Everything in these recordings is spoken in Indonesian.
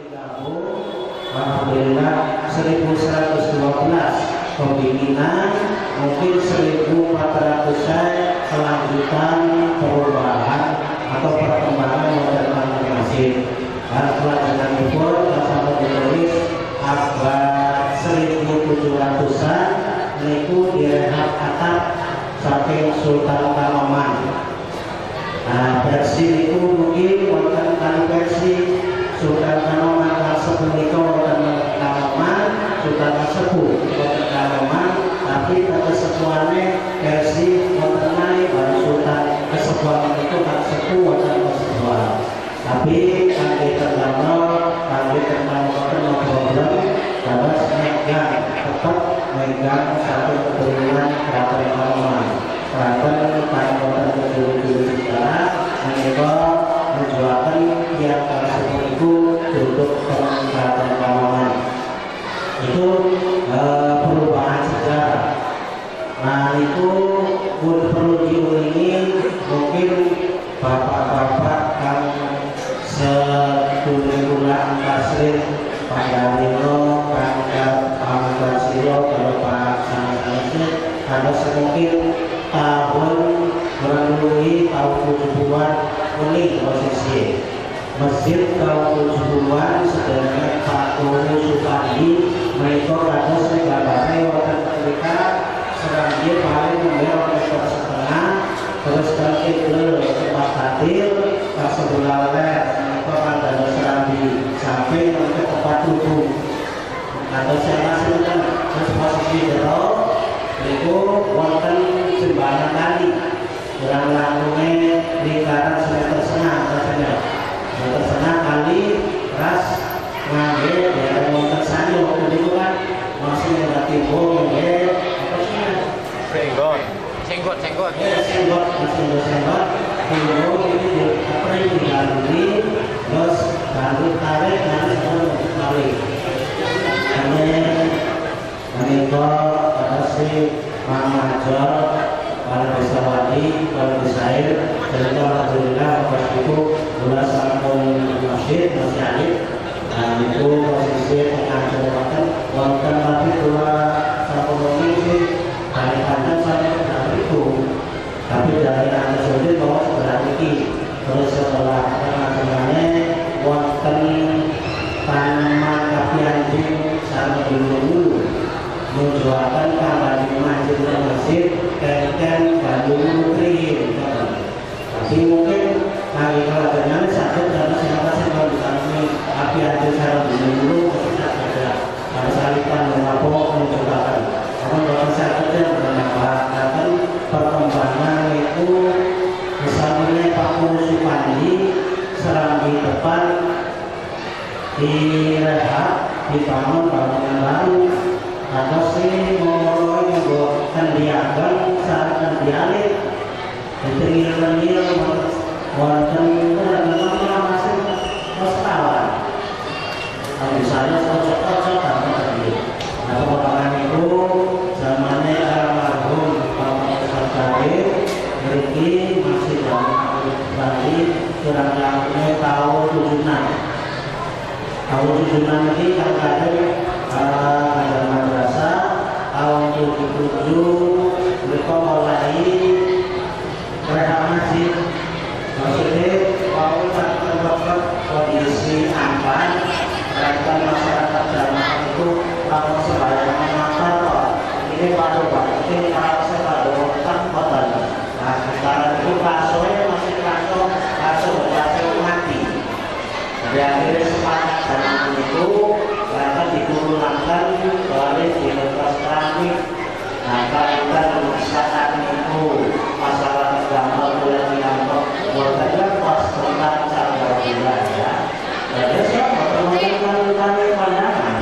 digabung, alhamdulillah 1112 pembinaan, mungkin 1400 kelanjutan perubahan atau perkembangan model masjid. Dan pelajaran itu sampai ditulis abad 1700-an niku direhab atap saking Sultan Kanoman. Nah, versi itu mungkin wonten kan versi Sultan Kanoman kasebut niku wonten Kanoman, Sultan kasebut wonten Kanoman, tapi kesepuane versi wonten naik baru Sultan kesepuan itu kasebut wonten kesepuan. Tapi kangge tergambar, kangge tergambar problem, dapat megang tetap megang satu keturunan keraton Kanoman. Keraton Kanoman kedua-dua kita mereka menjualkan tiap kasebut itu untuk keraton Kanoman. Itu perubahan sejarah. Nah itu perlu diulangi, mungkin bapak-bapak kan setujuan tasrif Pak Darino, Pak Ahmad Basiro, Pak Sanasi, ada semungkin tahun melalui tahun 70-an unik posisi masjid tahun 70-an sebenarnya Pak Tunggu Supandi mereka ada segalanya waktu ketika serang dia paling membeli setengah terus kalau itu tempat hadir pas sebelah mereka pada serambi sampai ke tempat tubuh atau saya masih kan terus posisi jero itu wonten sembahyang kali kurang langkungnya lingkaran semeter setengah kali ras ngambil dari wonten sanyo waktu itu kan masih ada timbul apa sih Senggot. Senggot timbul ini dilalui terus baru tarik nanti balik menikah atasnya Mama Jor kalau bisa wadi, kalau bisa air jadi alhamdulillah pas itu mulai sampun masjid masih ada dan itu posisi pengajaran wonten tapi dua sampun posisi dari panjang sampai dari itu tapi dari anda sendiri bahwa berarti terus setelah pengajarannya wonten tanaman kapi anjing sama dulu menjualkan kabar di masjid dan Bandung Krim. Tapi mungkin hari kalau sakit karena siapa sih kalau ditangani api aja cara dulu kita ada salipan mengapok mencobakan. Karena kalau sakitnya bernafas, dan perkembangan itu misalnya Pak Supandi serang di depan direhab dibangun bangunan baru. Atau sih mau buatkan diagram, saatkan dialih, diteril-teril, wonten masih wastawan. Kalau misalnya cocok karena tadi, nah pengembangan itu zamannya almarhum Bapak Sarjadi, Riki masih dari kurang lebih tahun 76. Tahun 76 ini kan ada madrasah tahun 77 mereka mulai mereka masjid maksudnya waktu terdapat kondisi aman dan masyarakat jamaah itu kalau sembahyang makan ini baru ini kalau saya otak kotor. Nah sekarang itu kasonya masih kaso mati. Jadi akhirnya sepakat dengan itu karena diturunkan oleh Direktur Keramik. Nah, kaitan saat itu masalah agama mulai dianggap bukan pas tentang cara budaya. Jadi siapa permohonan pandangan?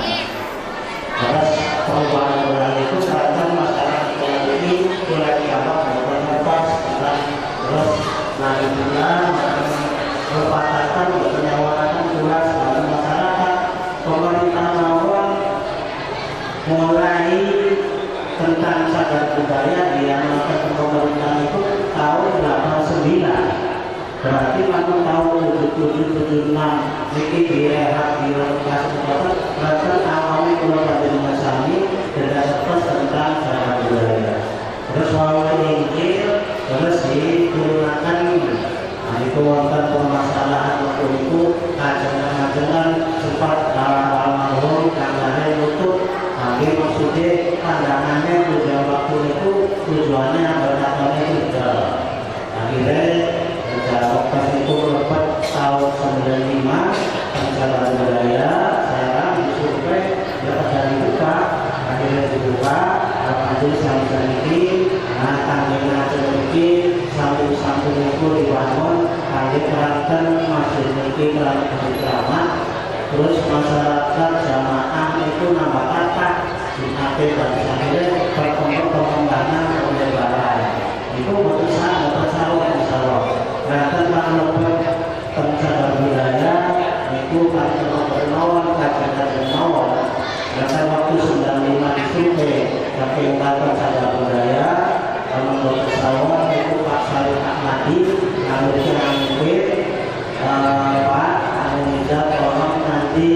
Terus perubahan itu karena masyarakat ini mulai dianggap bukan pas terus nanti bulan berpatahkan penyawaran jelas dalam masyarakat pemerintah Mawar mulai tentang cagar budaya di yang melakukan pemerintahan itu tahun 89 Berarti kamu tahu 7776 ini biaya di lokasi tempat berarti awalnya kalau pada mengasami tidak sepas tentang cara budaya. Terus walau Injil terus digunakan. Nah itu wonten permasalahan waktu itu kajian-kajian sempat almarhum kandangan lutut. Tapi maksudnya pandangannya tujuan waktu itu tujuannya berdasarkan itu. Akhirnya pas itu lepas tahun 95 pencarian budaya saya disurvei dapat dari buka akhirnya dibuka majelis sampai ini nah tanggalnya sedikit samping itu dibangun kali peralatan masjid ini peralatan drama terus masyarakat jamaah itu nambah kata di akhir dan akhirnya perkembangan penyebaran itu berusaha dan kalau pencarian budaya itu karena bernawan dan waktu 95 disurvei tapi pencarian budaya menurut pesawat itu Pak Syarif Ahmadi lalu yang mungkin Pak Indonesia tolong nanti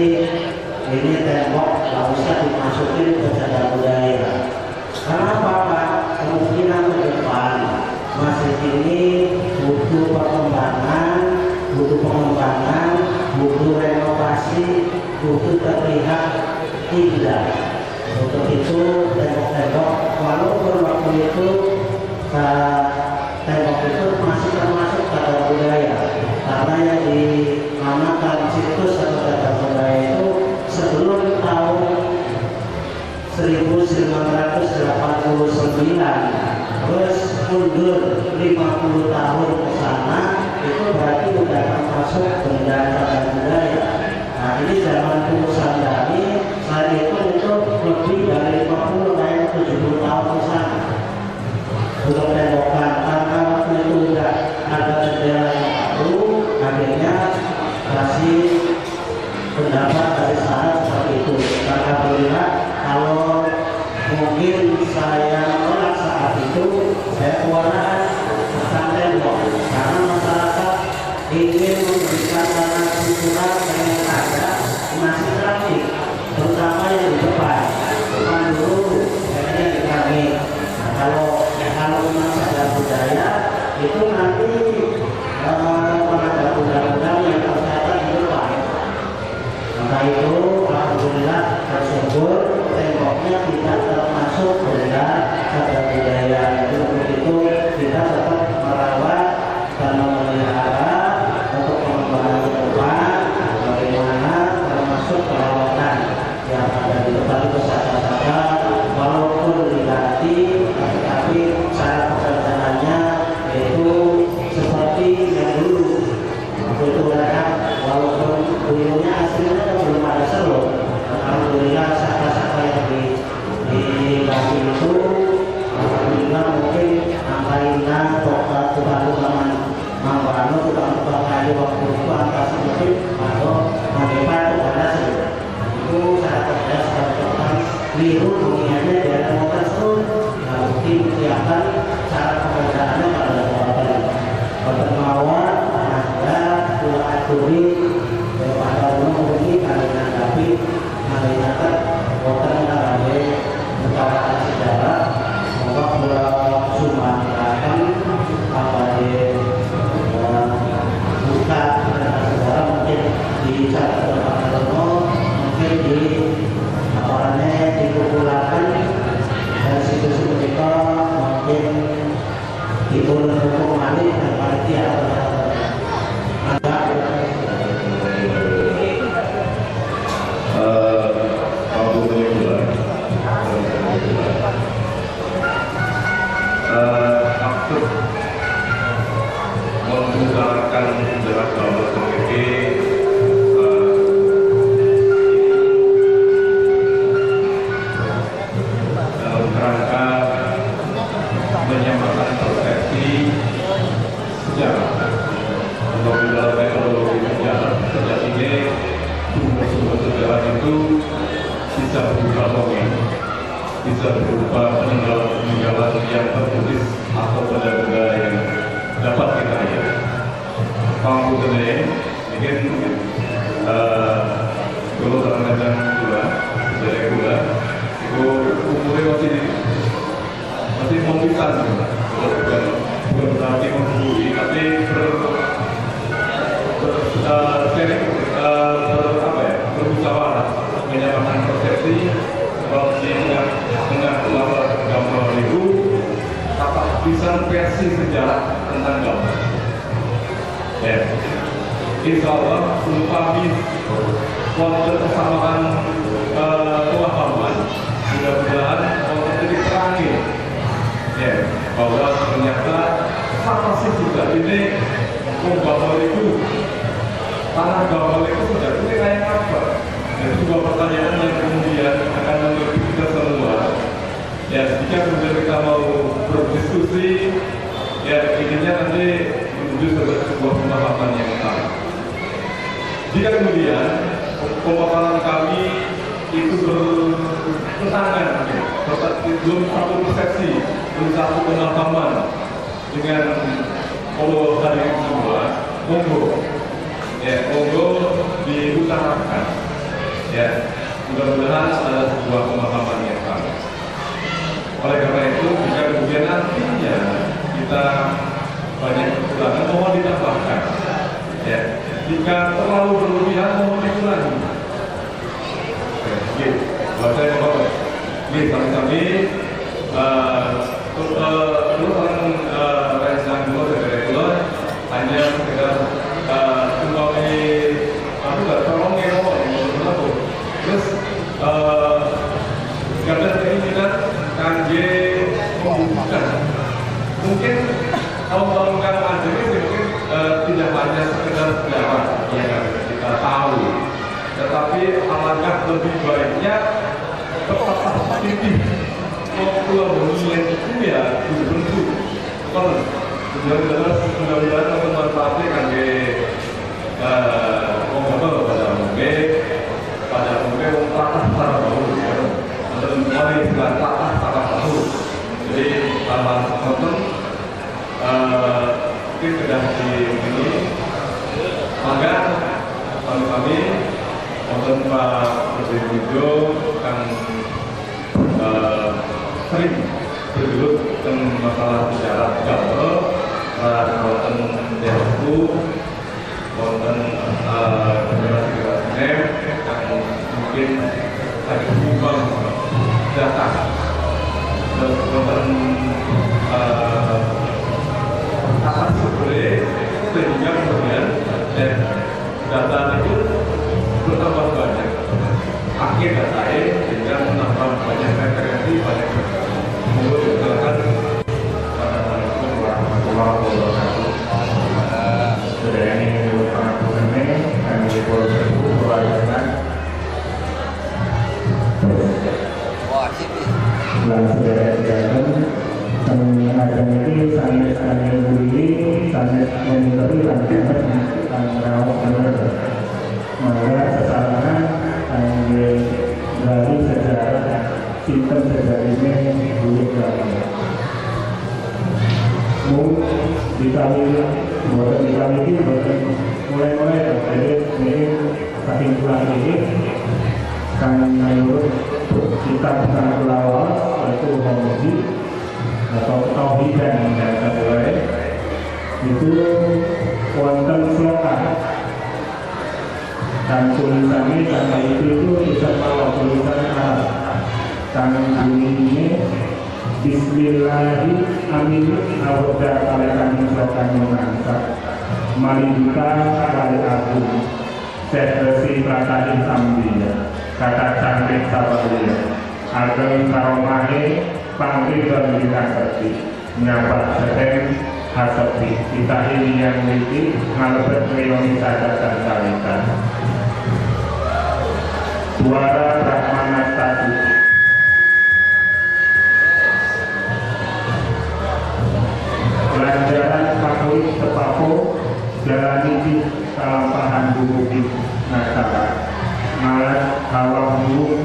ini tembok nggak usah dimasukin pencarian budaya karena apa Pak kemungkinan ke depan masjid ini butuh pengembangan, butuh renovasi, butuh terlihat indah. Untuk itu tembok-tembok walaupun waktu itu tembok itu masih termasuk cagar budaya karena yang dinamakan situs atau cagar budaya itu sebelum tahun 1989 terus mundur 50 tahun ke sana itu berarti sudah termasuk benda cagar budaya. Nah ini zaman Pusan Dani saat itu lebih dari 50 dan 70 tahun ke sana untuk tembokan karena waktu itu sudah ada jendela yang baru akhirnya kasih pendapat dari saya seperti itu. Alhamdulillah kalau mungkin saya menolak saat itu saya kewalahan tentang tembok karena masyarakat ingin memberikan tanah kultural yang ada masih trafik terutama yang di depan dulu kayaknya di kami. Nah, kalau memang cagar budaya itu nanti ada undang-undang yang tercatat di depan. Maka itu alhamdulillah tersebut temboknya tidak termasuk benda cagar budaya. Jadi untuk itu kita tetap merawat dan memelihara untuk pengembangan ke depan bagaimana termasuk perawatan yang ada di tempat itu saja walaupun diganti tapi cara pekerjaannya itu seperti yang dulu itu kan walaupun dulunya aslinya belum ada seluruh. Alhamdulillah saka-saka yang diganti itu alhamdulillah mungkin angkainan tukang-tukang Mambrano tukang-tukang kayu waktu itu angka sedikit atau mengepat kepada seluruh itu sangat kerja sekarang liru mengingatnya dari motor seluruh nah mungkin siapkan cara pekerjaannya pada orang bermawar ada dua aturi pada umum ini karena tapi mengingatkan motor ada mencarakan sejarah bahwa Pulau Sumatera kan apa buka sejarah mungkin di Jakarta mungkin di orangnya dikumpulkan dari situ mereka mungkin dibunuh hukum malik dan panitia menggunakan jelas dalam komite dalam kerangka menyamakan persepsi sejarah Mungkin kalau kadang-kadang gula, dari gula, itu umurnya masih mau bisa, bukan berarti mengguli, tapi bermusyawarah, menyamakan persepsi. Kalau dengan ulama gambar itu, bisa versi sejarah tentang gambar. Ya, insya Allah kami wonten kesamaan pemahaman, mudah-mudahan wonten titik terakhir. Ya, bahwa ternyata apa sih juga ini gambar itu, tanah gambar itu sudah ini kayak apa? Itu sebuah pertanyaan yang kemudian akan mengikuti kita semua. Ya, jika kemudian kita mau berdiskusi, ya intinya nanti menuju sebuah pemahaman yang sama. Jika kemudian pemahaman kami itu bertentangan, belum satu persepsi, belum satu pemahaman dengan Allah hari ini semua, monggo diutarakan. Ya, mudah-mudahan ada sebuah pemahaman yang sama. Oleh karena itu, jika kemudian nantinya kita banyak kekurangan, mohon ditambahkan. Ya, jika terlalu berlebihan, mohon dikurangi. Oke, buat saya mohon. Ini kami terus orang rencana dulu dari itu hanya sekedar kembali aku nggak tolong ya aku. Terus karena keinginan kangge membuka mungkin kalau kan aja mungkin tidak hanya sekedar sejarah yang kita tahu, tetapi alangkah lebih baiknya tetap titik kolaborasi itu ya dibentuk. Kalau mudah-mudahan bermanfaatnya kangge pada mungkin patah secara baru atau mulai bulan patah baru. Jadi hal-hal seperti mungkin sudah di ini. Maka kami untuk Pak Presiden kan sering bergelut tentang masalah sejarah gambar, wonten deku, wonten generasi yang mungkin lagi berkembang data, terus wonten atas sebenarnya sehingga kemudian data itu bertambah banyak. Akhir datanya sehingga menambah banyak referensi, banyak menggunakan Assalamualaikum warahmatullahi wabarakatuh. Saudara ini sangat penting kami berkeluargaan. Saudara-saudara kami ada ini sangat kami beri sangat memberi lancar dan merawat benar. Maka kesalahan dari sejarah sistem sejarah ini buruk lagi. Dikali ini mulai jadi ini kesimpulan ini kan menurut kitab sangat lawas yaitu homologi atau tauhidan yang kedua itu wonten slogan dan tulisannya karena itu bisa bawa tulisan Arab dan bunyinya Bismillahirrahmanirrahim awda kalian slogan mengangkat Malika kali aku Sekresi Pratadi Sambiya kata cantik sabalia ageng karomahe pangri dan dikasati nyapat seten hasepi kita ini yang memiliki ngalebet meoni saja dan kalikan suara Brahmana tadi pelajaran favorit sepapo jalani di kalampahan bumi nasara malas hawa burung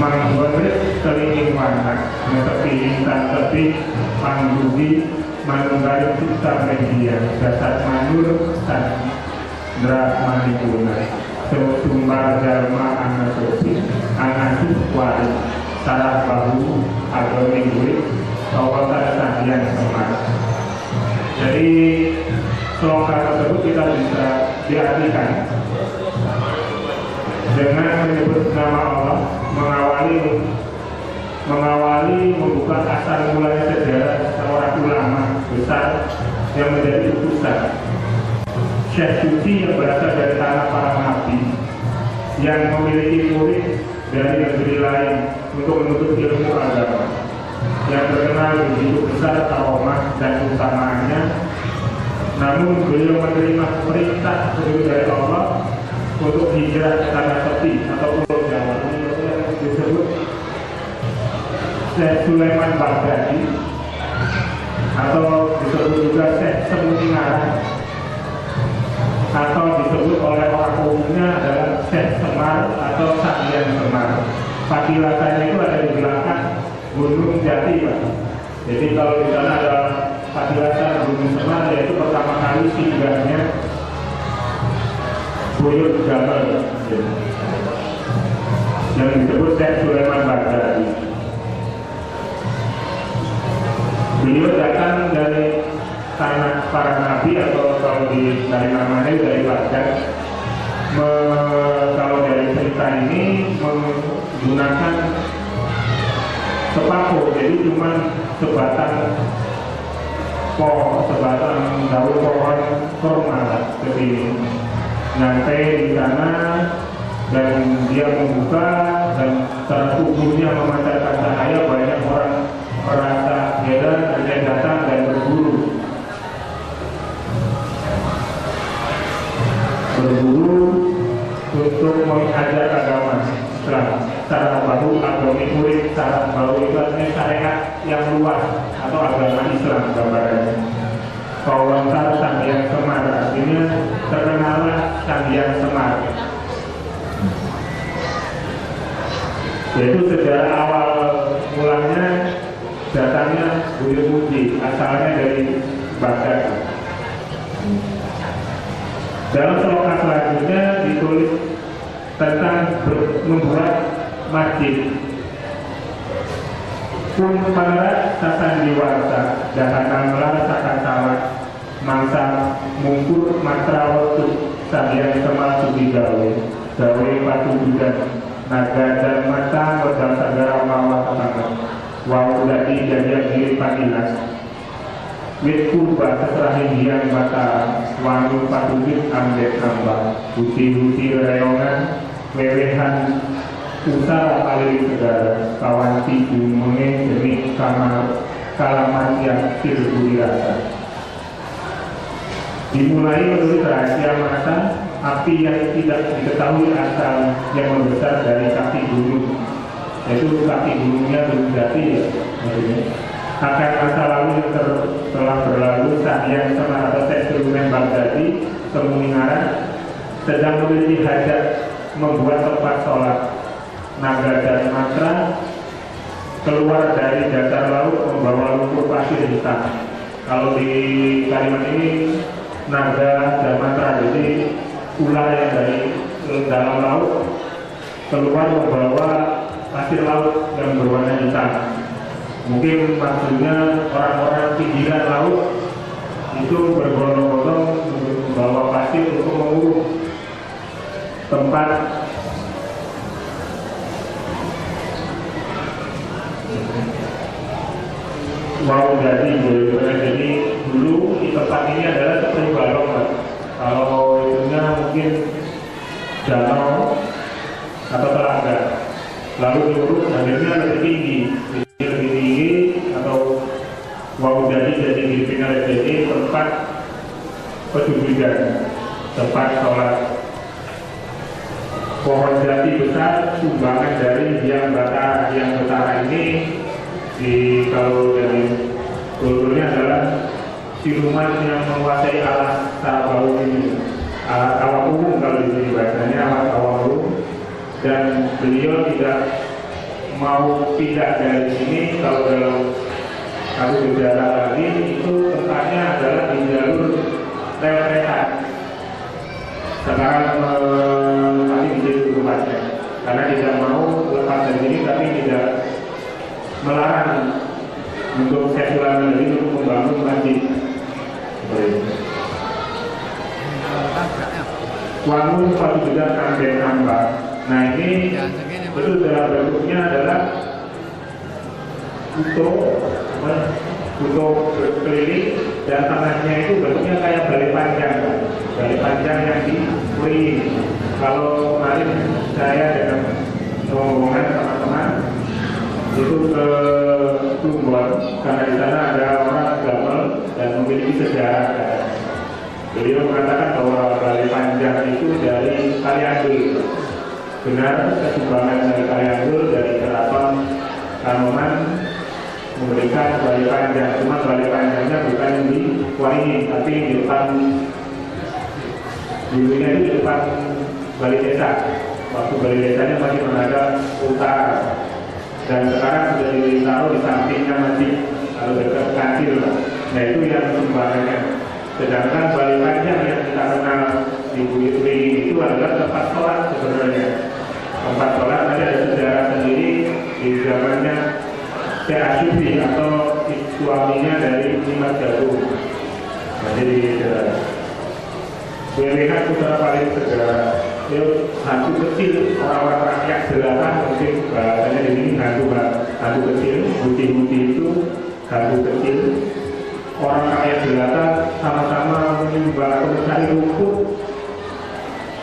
Manggone kelinging warna netepi intan tepi panggugi manunggaling cipta media dasar manur sandra manipuna sumbar jalma anasusi anasuh wari sarah bahu atau mingguit kawatan sandian semar. Jadi slogan tersebut kita bisa diartikan dengan menyebut nama Allah, mengawali membuka asal mulanya sejarah seorang ulama besar yang menjadi utusan Syekh suci yang berasal dari tanah para nabi yang memiliki murid dari negeri lain untuk menuntut ilmu agama yang terkenal begitu besar karomah dan keutamaannya. Namun beliau menerima perintah dari Allah untuk hijrah ke tanah sepi atau pulau Jawa. Ini yang disebut Syekh Sulaiman Baghdadi atau disebut juga Syekh Semutingaran atau disebut oleh orang umumnya adalah Syekh Semar atau Sandian Semar. Patilasannya itu ada di belakang Gunung Jati, Pak. Jadi kalau di sana ada patilasan Gunung Semar, yaitu pertama kali singgahnya Buyut Jamal yang disebut Syekh Sulaiman Baghdadi. Beliau datang dari tanah para nabi atau kalau dari namanya dari Baghdad. Kalau dari cerita ini menggunakan sepaku, jadi cuma sebatang daun pohon kurma seperti ini. Nyampe di sana dan dia membuka dan tubuhnya memancarkan cahaya. Banyak orang merasa heran dan dia datang dan berburu untuk mengajar agama Islam secara baru atau murid secara baru itu artinya syariat yang luas atau agama Islam gambarannya. Kawantar Sandian Semar artinya terkenallah Sandian Semar. Yaitu sejarah awal mulanya datangnya Buyut Muji, asalnya dari Baghdad. Dalam slogan selanjutnya ditulis tentang membuat masjid. Pun panerat sasandiwarsa dahanang lar sakatawa mangsa mungkur matra waktu Sandian Semar sugi gawe patu budan naga dan mata modal sagara mawa tetangga wau dadi jadian diri panilas wit kurba setelah hiang mata wangun patubit ambek hamba uti reongan wewehan usara paling segara kawanti bumenge demi kamar kalaman yang silburi rasa. Dimulai menurut rahasia mata api yang tidak diketahui asal yang membesar dari kaki gunung, yaitu kaki gunungnya belum jati ya maksudnya. Akan masa lalu yang telah berlalu Sandian Semar atau Syekh Sulaiman Baghdadi Semutingaran sedang memiliki hajat membuat tempat sholat. Naga dan matra keluar dari dasar laut membawa lumpur pasir hitam. Kalau di kalimat ini naga dan matra, jadi ular yang dari dalam laut keluar membawa pasir laut yang berwarna hitam. Mungkin maksudnya orang-orang pinggiran laut itu berbondong-bondong membawa pasir untuk menguruk tempat mau jadi dulu di tempat ini adalah seperti balong, Pak. Kalau itunya mungkin danau atau telaga, lalu diuruk akhirnya lebih tinggi atau mau jadi dipindah jadi tempat pesugihan, tempat sholat. Pohon jati besar sumbangan dari yang betara ini kalau dari kulturnya adalah siluman yang menguasai alat tawau ini, alat tawau umum kalau di sini bahasanya alat tawau, dan beliau tidak mau pindah dari sini, kalau dalam aku bicara tadi itu tempatnya adalah di jalur rel kereta. Sekarang menempati di situ tempatnya, karena tidak mau lepas dari sini, tapi tidak melarang untuk sekular dari untuk membangun masjid. Wangun suatu bidang ambil nambah. Nah ini itu dalam bentuknya adalah utuh keliling dan tanahnya itu bentuknya kayak balai panjang yang dikelilingi. Kalau kemarin saya dengan rombongan teman-teman itu ke Plumbon, karena di sana ada orang Gamal dan memiliki sejarah. Beliau mengatakan bahwa balai panjang itu dari Kaliandul. Benar, kesumbangan dari Kaliandul dari Keraton Kanoman memberikan balai panjang. Cuma balai panjangnya bukan di Waringin, tapi di depan dulunya itu di depan balai desa. Waktu balai desanya masih menghadap utara. Dan sekarang sudah ditaruh di sampingnya masjid, lalu dekat kantil. Nah itu yang sumbangannya. Sedangkan balai panjang yang kita kenal di Bukit Tinggi itu adalah tempat sholat sebenarnya. Tempat sholat nanti ada sejarah sendiri di zamannya Syekh Asyufi atau suaminya dari Nimas Jagung. Jadi WWH putra paling sejarah. Itu hantu kecil, orang-orang rakyat jelata mungkin bahasanya di sini hantu kecil, putih-putih itu hantu kecil. Orang rakyat jelata sama-sama menyembah atau mencari rumput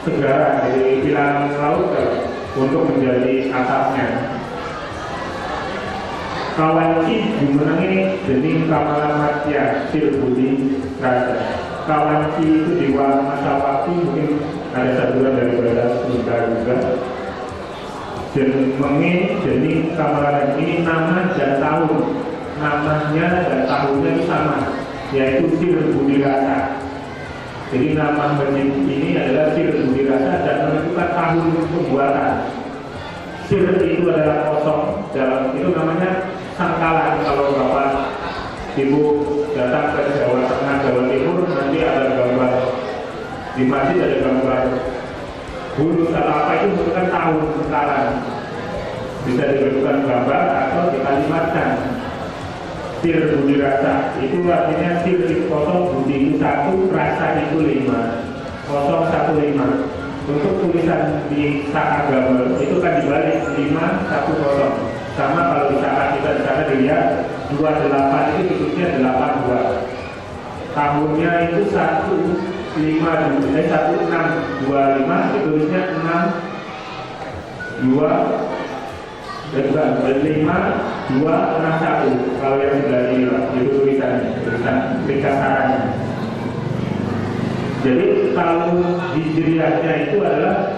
segara dari kilang laut untuk menjadi atapnya. Kawanci dimenangi dening Kamalamatya Silbudi Raja. Kawanci itu di masa waktu mungkin ada satuan dari bahasa Sunda juga. Demengi dening Kamalamatya ini nama dan tahun. Namanya dan tahunnya sama, yaitu Sir Budi Rasa. Jadi nama masjid ini adalah Sir Budi Rasa dan menentukan tahun pembuatan. Sir itu adalah kosong, dalam itu namanya sangkalan. Kalau Bapak Ibu datang ke Jawa Tengah, Jawa Timur, nanti ada gambar di masjid, ada gambar huruf atau apa itu menentukan tahun sangkalan. Bisa dibentukkan gambar atau dikalimatkan. Sir Budi Rasa itu artinya sir itu kosong, budi itu 1, rasa itu 5, 015. Untuk tulisan di Saka Gamel itu kan dibalik 510. Sama kalau di Saka kita di sana dilihat 28 itu tulisnya 82. Tahunnya itu 1625 ditulisnya 62 dan juga 5261 kalau yang sebelah ini itu tulisan ringkasannya. Jadi tahun Hijriahnya itu adalah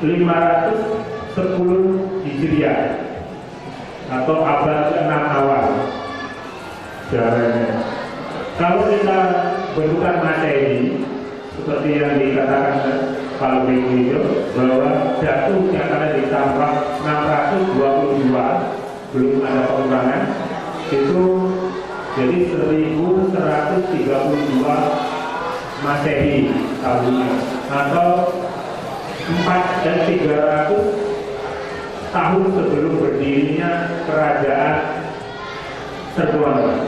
510 Hijriah atau abad ke-6 awal. Caranya. Kalau kita bentukan Masehi seperti yang dikatakan Pak Widodo bahwa jatuh yang ada di tambah 622 belum ada pengurangan itu jadi 1132 Masehi tahunnya atau 4 dan 300 tahun sebelum berdirinya kerajaan Serbuan.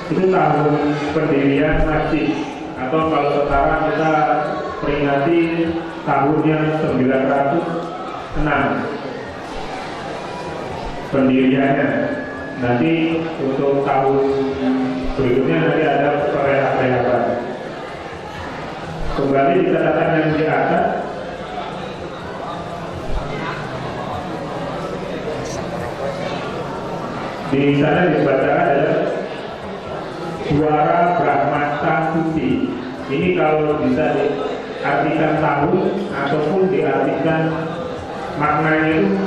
Itu tahun pendirian masjid, atau kalau sekarang kita peringati tahunnya 906 pendiriannya. Nanti untuk tahun berikutnya nanti ada perayaan. Kembali di catatan yang di atas, di sana dibacakan adalah suara Brahmasta Suci. Ini kalau bisa diartikan tahun ataupun diartikan maknanya itu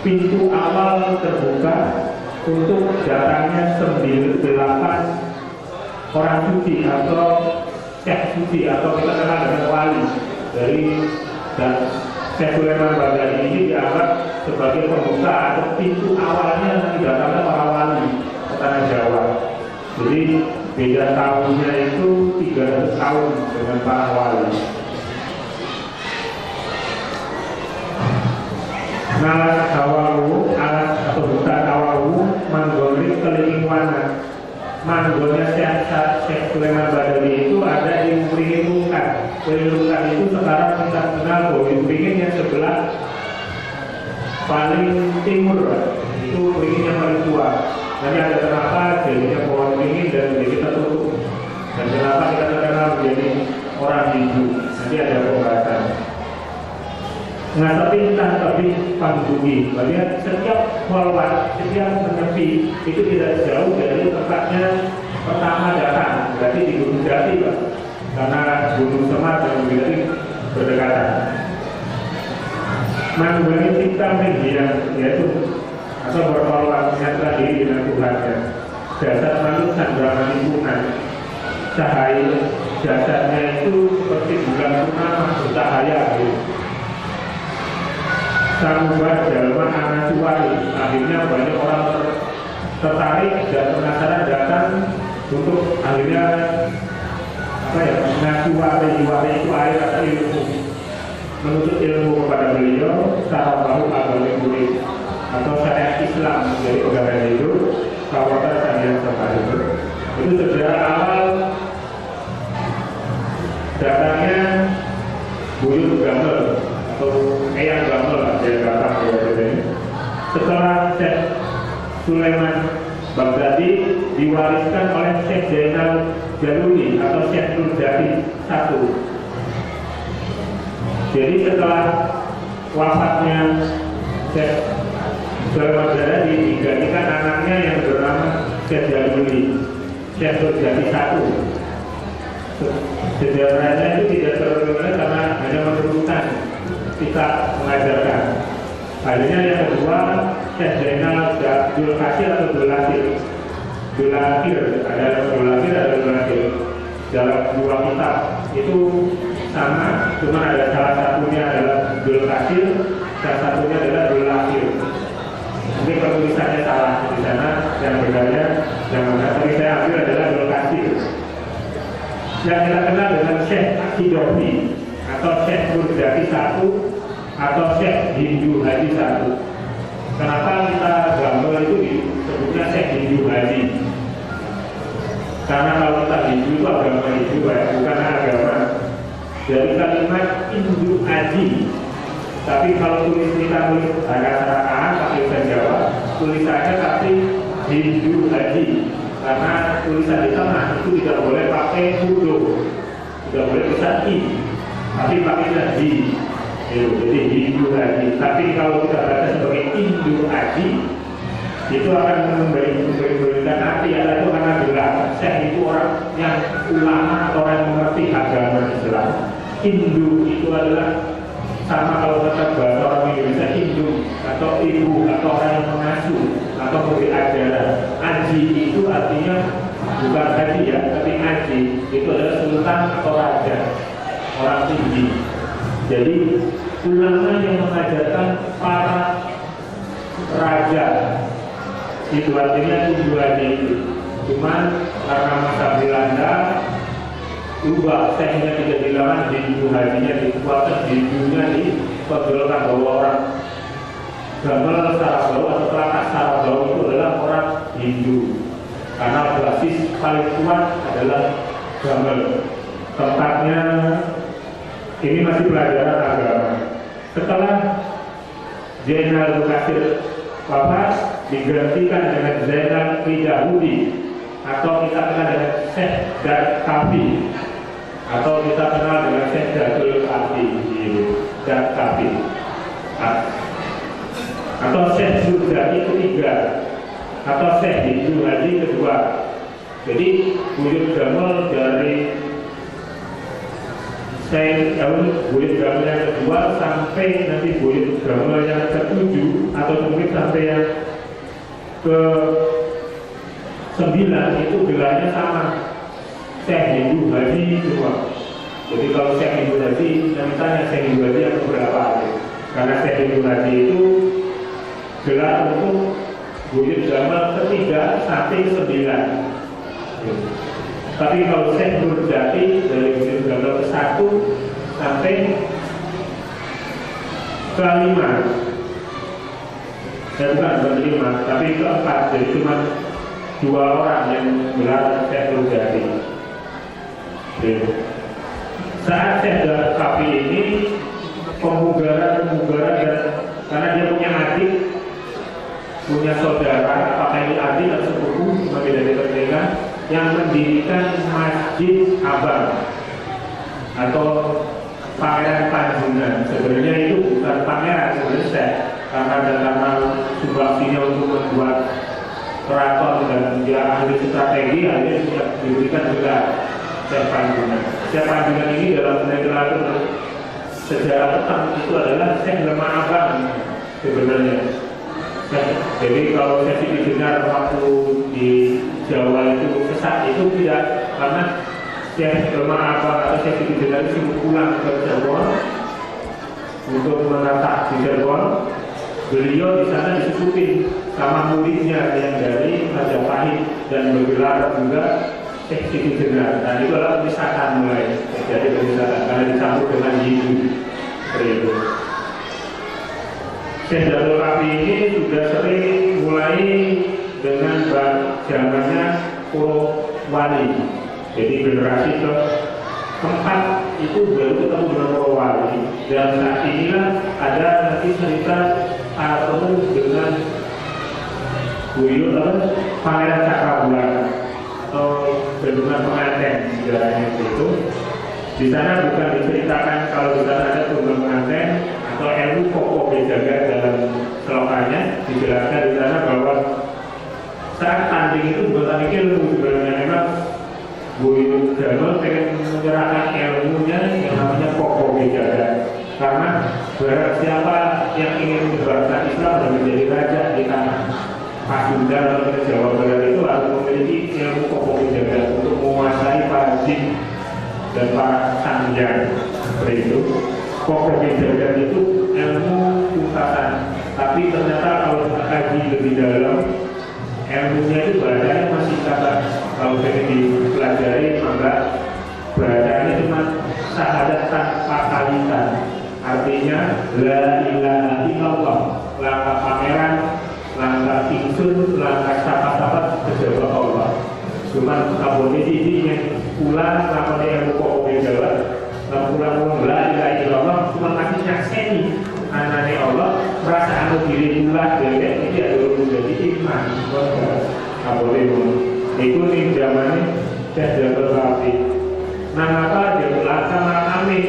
pintu awal terbuka untuk datangnya 98 orang suci atau syekh suci atau kita kenal dengan wali dari Dan Syekh Sulaiman Baghdadi ini dianggap sebagai pembuka atau pintu awalnya datangnya para wali ke tanah Jawa. Jadi beda tahunnya itu 300 tahun dengan para wali. Nalas Hawawu, alas atau hutan Hawawu, manggori kelilingwana. Manggonnya Syekh Sulaiman Baghdadi itu ada di Uringin Lungkan. Lungkan itu sekarang kita kenal bahwa Uringin yang sebelah paling timur, itu Uringin yang paling tua. Nanti ada kenapa jadinya pohon Uringin dan menjadi tertutup, dan kenapa kita terkenal menjadi orang Hindu. Nanti ada pembahasan. Ngasapi tapi panggungi, bagian setiap holwat, setiap menepi itu tidak jauh dari tempatnya pertama datang, berarti di Gunung Jati, Pak, karena Gunung Semar dan Gunung Jati berdekatan. Manggungi cipta mendiang, yaitu atau berholwat menyatakan diri dengan Tuhannya. Dasar manusia berapa lingkungan, cahaya jasadnya itu seperti bulan purnama bercahaya. Sambuat jalma anak cuari, akhirnya banyak orang tertarik dan penasaran datang untuk akhirnya mengacuari itu air atau ilmu, menuntut ilmu kepada beliau secara baru agama murid atau syariat Islam dari pegangan itu kawasan Sanian Semar itu sejarah awal datangnya Buyut Gamel atau Eyang Gamel yang datang ke setelah Syekh Sulaiman Baghdadi diwariskan oleh Syekh Zainal Jaluni atau Syekh Nurjati I. Jadi setelah wafatnya Syekh Sulaiman Baghdadi digantikan anaknya yang bernama Syekh Jaluni, Syekh Nurjati I. Sejarahnya itu tidak terlalu karena hanya menurunkan kita mengajarkan. Akhirnya yang kedua Syekh Zainal Dzulkasir atau Dzulakir, ada Dzulakir ada Dzulakir. Dalam dua kitab itu sama, cuma ada salah satunya adalah Dzulkasir, salah satunya adalah Dzulakir. Mungkin penulisannya salah di sana, yang bedanya yang mana tadi saya ambil adalah Dzulkasir. Yang kita kenal dengan Syekh Akidofi atau Syekh Nurjati I atau Syekh Hindu Haji I. Kenapa kita gambar itu disebutnya Syekh Hindu Haji? Karena kalau kita Hindu itu agama Hindu ya, bukan agama. Dari kalimat Hindu Haji. Tapi kalau kita tulis agak-agakan pakai bahasa Jawa, tulisannya tapi Hindu Haji. Karena tulisan di tengah itu tidak boleh pakai huruf, tidak boleh tulisan I, tapi pakai di. Jadi Hindu Haji. Tapi kalau kita baca sebagai Hindu Haji, itu akan memberikan arti ada itu karena jelas. Syekh itu orang yang ulama atau orang yang mengerti agama Islam. Hindu itu adalah sama kalau kata bahasa orang Indonesia Hindu atau ibu atau orang yang mengasuh atau memberi ajaran. Aji itu artinya bukan haji ya, tapi aji itu adalah sultan atau raja, orang tinggi. Jadi ulama yang mengajarkan para raja itu artinya tujuannya itu. Cuman karena masa Belanda ubah sehingga tidak dilarang Hindu hajinya dikuatkan, Hindunya diperbolehkan bahwa orang gambar secara bawah atau telapak secara bawah itu adalah orang Hindu karena basis paling kuat adalah gambar. Tempatnya ini masih pelajaran agama. Setelah Zainal Dzulkasir wafat digantikan dengan Zainal Ridahudi atau kita kenal dengan Syekh Dzulkafi atau kita kenal dengan Syekh Dzulkafi Dzulkafi atau Syekh Nurjati ketiga atau Syekh Hindu Haji kedua. Jadi Buyut Gamel dari Buyut Gamel yang kedua sampai nanti Buyut Gamel yang ketujuh atau mungkin sampai yang ke 9 itu gelarnya sama, Syekh Hindu Haji semua. Jadi kalau Syekh Ibu Haji, yang tanya Syekh Ibu Haji yang berapa? Karena Syekh Ibu Haji itu gelar untuk buyut Jamal ketiga sampai 9. Tapi kalau Syekh Nur Jati dari buyut Jamal ke 1 sampai ke 5. Saya bukan 5, tapi ke 4. Jadi cuma 2 orang yang gelar Syekh Nur Jati. Saat Syekh Kapi ini pemugaran dan karena dia punya adik, punya saudara, apakah ini adik atau sepupu, berbeda berbeda, yang mendirikan Masjid Abang atau Pangeran Tanjungan. Sebenarnya itu bukan pangeran sebenarnya, karena subvaksinya untuk membuat keraton dan dia ahli strategi, akhirnya sudah diberikan juga Syekh Tanjungan. Syekh Tanjungan ini dalam literatur sejarah petang itu adalah Syekh Lemah Abang sebenarnya. Jadi kalau saya didengar waktu di Jawa itu kesat itu tidak, karena Syekh Lemah Abang atau Syekh didengar itu pulang ke Cirebon untuk menatap di Cirebon. Beliau di sana disebutkan sama muridnya yang dari Majapahit dan bergelar juga Syekh Siti Jenar. Dan itu adalah pemisahkan mulai terjadi pemisahkan karena dicampur dengan Hindu. Itu. Syekh Darul Kafi ini sudah sering mulai dengan zamannya Puro Wali. Jadi generasi keempat itu baru ketemu dengan Puro Wali. Dan saat inilah ada nanti cerita ketemu dengan buyut Pangeran Cakrabuana atau bendungan pengantin sejarahnya itu. Di sana bukan diceritakan kalau di sana ada bendungan pengantin atau ilmu pokok bejaga dalam selokannya, dijelaskan di sana bahwa saat tanding itu bukan ilmu sebenarnya, memang buyut Jamal pengen menyerahkan ilmunya yang namanya pokok bejaga. Karena barang siapa yang ingin berbangsa Islam dan menjadi raja di tanah Pasundan atau di Jawa Barat itu harus memiliki ilmu pokok bejaga untuk menguasai para jin dan para sanjang. Seperti itu. Pokok bejaga itu ilmu pungkasan, tapi ternyata kalau kita kaji lebih dalam, ilmunya itu bahasanya masih kata kalau saya dipelajari maka bahasanya cuma syahadat tanpa kalisan. Artinya la ilaha illallah, langkah pangeran, langkah ingsun, langkah sapa-sapa kejaba Allah. Cuman kabone ini yang pulang lakone ilmu pokok bejaga, pulang la ilaha illallah cuma masih nyakseni anane Allah, merasa anu diri pula dewek iki adalah menjadi iman. Kabone itu ning zamane Syekh Darul Kafi. Nah apa dia belakang kami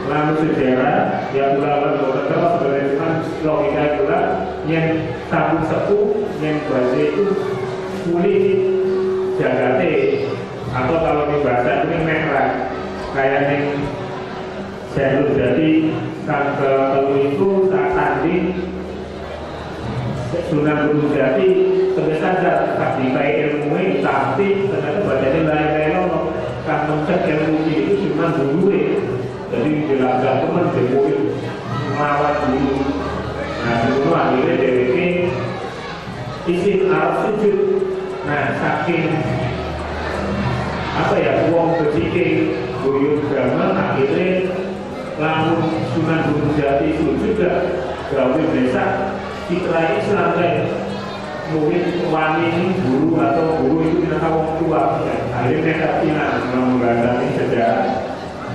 lalu sejarah yang ulama berkata sebenarnya cuma logika juga yang sabun sepuh yang bahasa itu kulit jagate atau kalau dibahasa ini merah kayak yang saya jadi tanggal itu saat tanding Sunan Gunung Jati ternyata tak dikai ilmu tapi ternyata bacanya lain-lain kan mencet ilmu itu cuma dulu jadi dilakukan teman demoin melawan dulu. Nah dulu akhirnya DWP izin harus sujud. Nah saking apa ya uang berpikir buyut Jamal akhirnya lalu Sunan Gunung Jati itu juga gawe desa citra Islam kan mungkin wali guru atau guru itu kita tahu tua ya. Akhirnya mereka tidak menggandani sejarah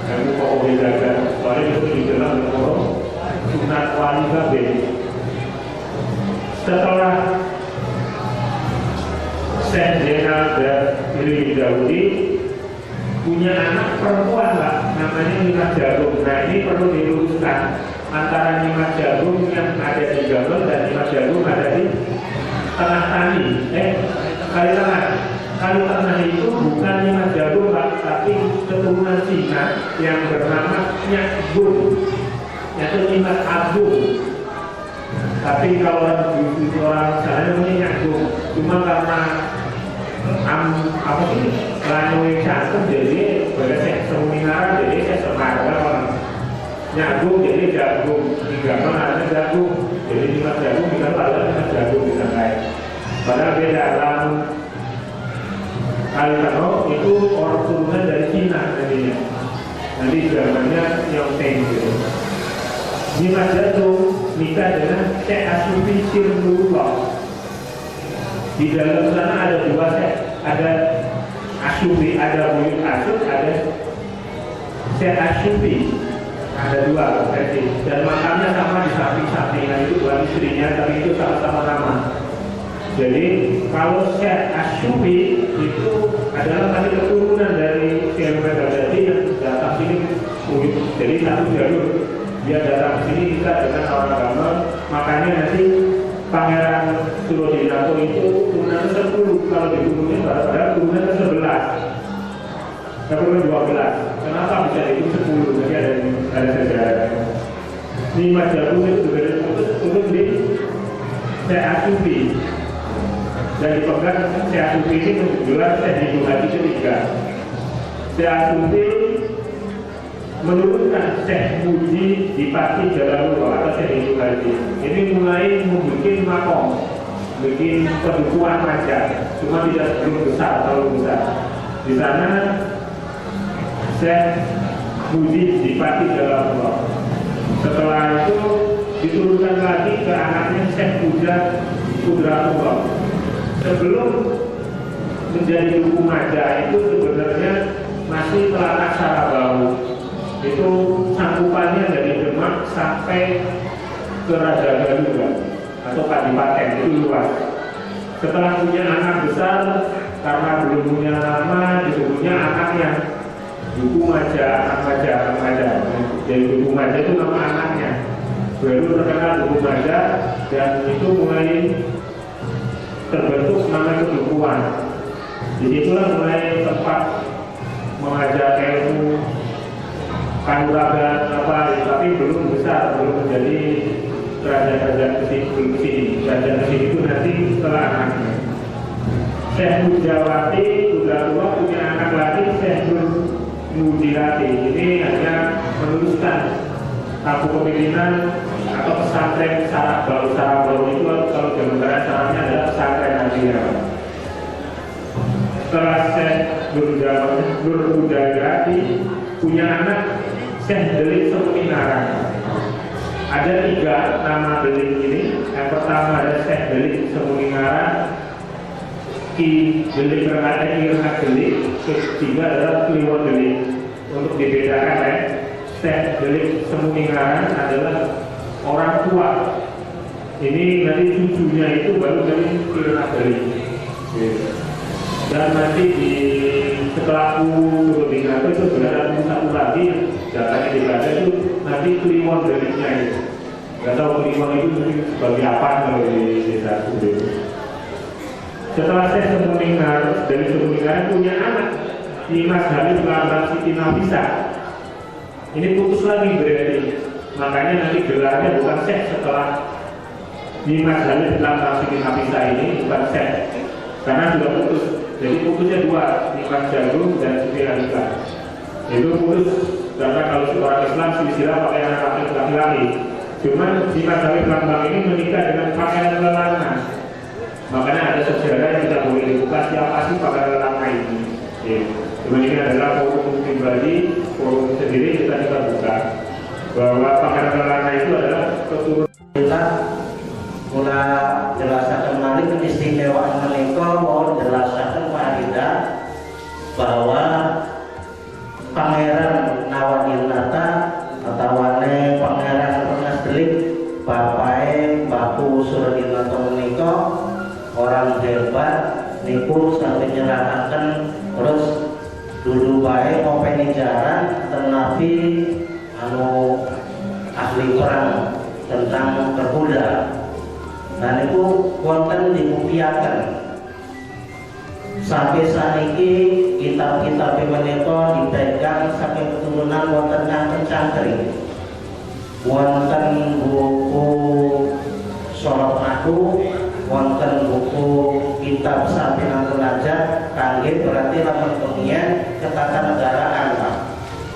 ilmu pokok bejaga, soalnya itu dikenal dengan orang Sunan Wali Babe. Setelah Syekh Zainal Abidin Daudi punya anak perempuan Pak, namanya Nyimas Jagung. Nah ini perlu diluruskan antara Nyimas Jagung yang ada di Jamal dan Nyimas Jagung ada di Tengah Tani, Kali Tengah. Kali Tengah itu bukan Nyimas Jagung Pak, tapi keturunan Cina yang bernama Nyak Gung, yaitu Nyimas Agung. Tapi kalau di orang sana namanya Nyak Gung, cuma karena apa sih lanu yang cantum jadi beresek seminara jadi saya semarga orang nyagung jadi jagung hingga mana ada jagung jadi lima jagung kita padahal lima jagung bisa naik padahal beda lanu Kalitano itu orang turunan dari Cina tadinya nanti zamannya yang gitu lima jagung nikah dengan Syekh Asyufi Sirnullah. Di dalam sana ada dua Syekh, ada Asyufi, ada Buyut Asyuf, ada Syekh Asyufi, ada dua versi. Dan makamnya sama di samping-sampingan itu dua istrinya, tapi itu sama-sama nama. Jadi kalau Syekh Asyufi itu adalah tadi keturunan dari Syekh Al-Baghdadi yang datang sini, jadi satu jalur. Dia datang ke sini kita dengan orang agama, makanya nanti Pangeran Surodinata itu turunan 10 kalau diturunnya pada turunan 11 turunan 12 kenapa bisa itu 10 jadi ada sejarah ini Majagung itu berbeda untuk di Syekh Asyufi dan dipegang Syekh Asyufi ini menjual Syekh Hidung Haji ketiga Syekh Asyufi menurunkan Syekh Muji di Pati Jalalullah atau Syekh Hidung Haji ini mulai membuat makom bikin pedukuhan aja cuma tidak belum besar terlalu besar di sana Syekh Muji di Pati Jalalullah setelah itu diturunkan lagi ke anaknya Syekh Qudratullah sebelum menjadi duku maja itu sebenarnya masih telapak Sarabau itu sangkupannya dari Demak sampai ke Raja Galuh atau Kadipaten itu luas. Setelah punya anak besar karena belum punya nama disebutnya anaknya Duku Maja, anak Maja. Jadi Duku Maja itu nama anaknya. Baru terkenal Duku Maja dan itu mulai terbentuk nama kedukuan. Disitulah mulai tempat mengajar ilmu kanuragan apa tapi belum besar belum menjadi kerajaan kesini kerajaan kesini itu nanti setelah anaknya Syekh Mujawati sudah tua punya anak lagi Syekh Mudirati ini hanya meneruskan tabu kepemimpinan atau pesantren Sarabau itu kalau zaman sekarang caranya adalah pesantren Nadia setelah Syekh Mujawati punya anak Syekh Delik Semuninara. Ada 3 nama Delik ini. Yang pertama ada Syekh Delik Semuninara, Ki Delik Renata Ki Renat Delik. Ketiga adalah Kliwon Delik. Untuk dibedakan ya, Syekh Delik Semuninara adalah orang tua. Ini nanti cucunya itu baru dari Ki Renat Delik. Dan nanti di setelah Surodinata itu berada satu lagi datanya di Belanda itu nanti Kliwon Deliknya itu nggak tahu Kliwon itu sebagai apa kalau di desa itu. Setelah saya Semuningar dari Semuningar punya anak Dimas Halil Lambang Siti Nafisa ini putus lagi berarti makanya nanti gelarnya bukan Syekh setelah Dimas Halil Lambang Siti Nafisa ini bukan Syekh karena sudah putus. Jadi putusnya 2, Dimas Jagung dan Siti Halika. Itu putus karena kalau orang Islam silsilah pakai anak laki-laki. Cuman Dimas Halil Lambang ini menikah dengan pakaian lelana. Makanya ada sejarah yang tidak boleh dibuka siapa sih pakaian lelana ini. Cuman ini adalah forum pribadi, forum sendiri kita buka bahwa pakaian lelana itu adalah keturunan. Kita mulai jelaskan kemarin keistimewaan mereka mau jelaskan Farida bahwa Pangeran Nawadinata atau Pangeran Rengas Delik Bapak Bapu Surodinata menika orang hebat niku sampai nyerahkan terus dulu baik openi jaran tenapi ahli perang tentang terkuda. Dan itu konten dimupiakan sampai saat ini kitab-kitab menika dipegang saking keturunan wonten Kanjeng Cangkring wonten buku Sorot Aku wonten buku kitab Sampinang Raja Tauhid berarti lamun pengian ketatanegaraan Pak.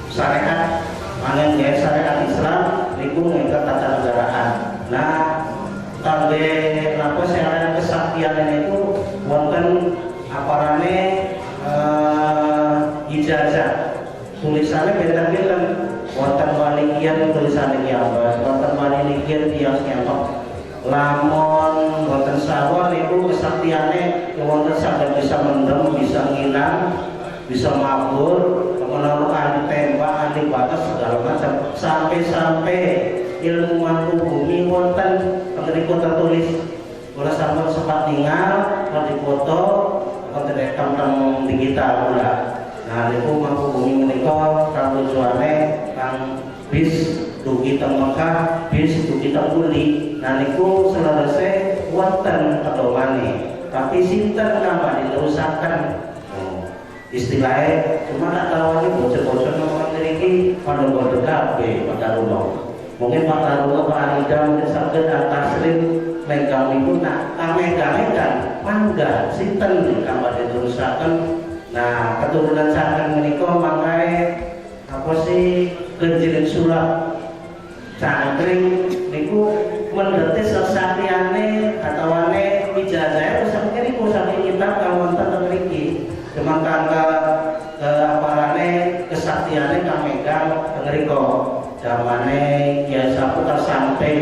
Syariat mangen gaya syariat Islam niku ngeket ketatanegaraan. Nah, kangge napa syariat kesaktian itu wonten aparane ijazah. Tulisannya beda-beda. Wonten walikian tulisannya kiambas, wonten walikian tiang kiambas. Lamun wonten sawah niku kesaktiane wonten saged bisa mendem, bisa ngilang, bisa mabur, menurut ahli tembak, ahli batas segala macam, sampai ilmu mampu bumi wonten mengeriku tertulis. Kalau sampai sempat tinggal, kalau dipoto, kalau tidak tentang digital pula. Nah, niku mampu bumi menika kang tujuane kang bis dugi teng Mekah, bis dugi teng Uli. Nah niku selesai wonten pedomane, tapi sinten nambah dilusaken. Istilahnya cuma tak tahu ini bocor-bocor ngomong niki pada kabeh pada rumah. Mungkin Pak Taruna, Pak Arida mungkin saged taslim megang niku nak megang mangga sinten nambah dilusaken. Nah keturunan saking menika mangkae apa sih kenjilin sulap cangkring niku mendetes sesatiane atawane ijazah terus akhirnya niku saking kitab kang wonten teng mriki cuma kangge aparane kesaktiane kang megang teng mriko zamane Kiai Saputra sampai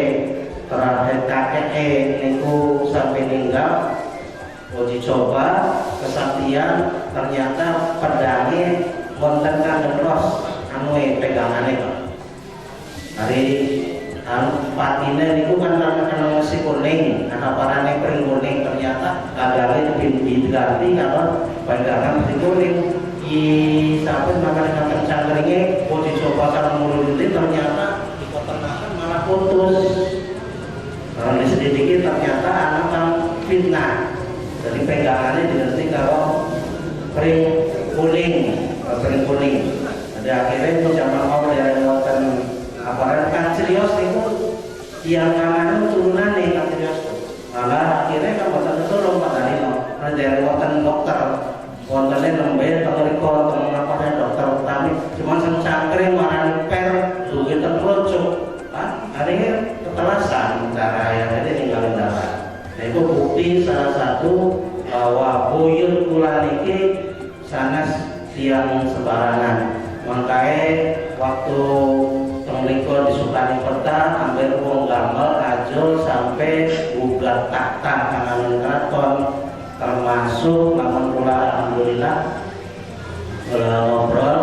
terakhir kakek niku sampai ninggal uji coba kesaktian ternyata pedangnya wonten kang ngeros anu pegangane Pak. Hari patine niku kan ana nasi kuning, ana parane pring kuning ternyata gagalnya diganti kalau pegangan nasi kuning. Sampai makan kacang cangkringnya mau dicoba sama mulut ini ternyata diketenakan malah putus. Kalau disedikit ternyata anak kan fitnah. Jadi pegangannya diganti kalau pring kuning. Jadi akhirnya itu zaman awal dari wonten aparat kancilios itu yang nganganu turunan nih kancilios. Malah akhirnya kan wonten itu lompat dari dari wonten dokter. Wontennya lembek pengerikot temen dokter tapi cuma cangkring marani per juga terkerucuk. Akhirnya ketelasan cara yang jadi ninggalin darah. Nah itu bukti salah satu bahwa buyut kula niki sanes tiang sembarangan. Makanya waktu temliko disukani peta hampir wong gamel ajul sampai gugat takta kangen keraton termasuk namun kula alhamdulillah ngobrol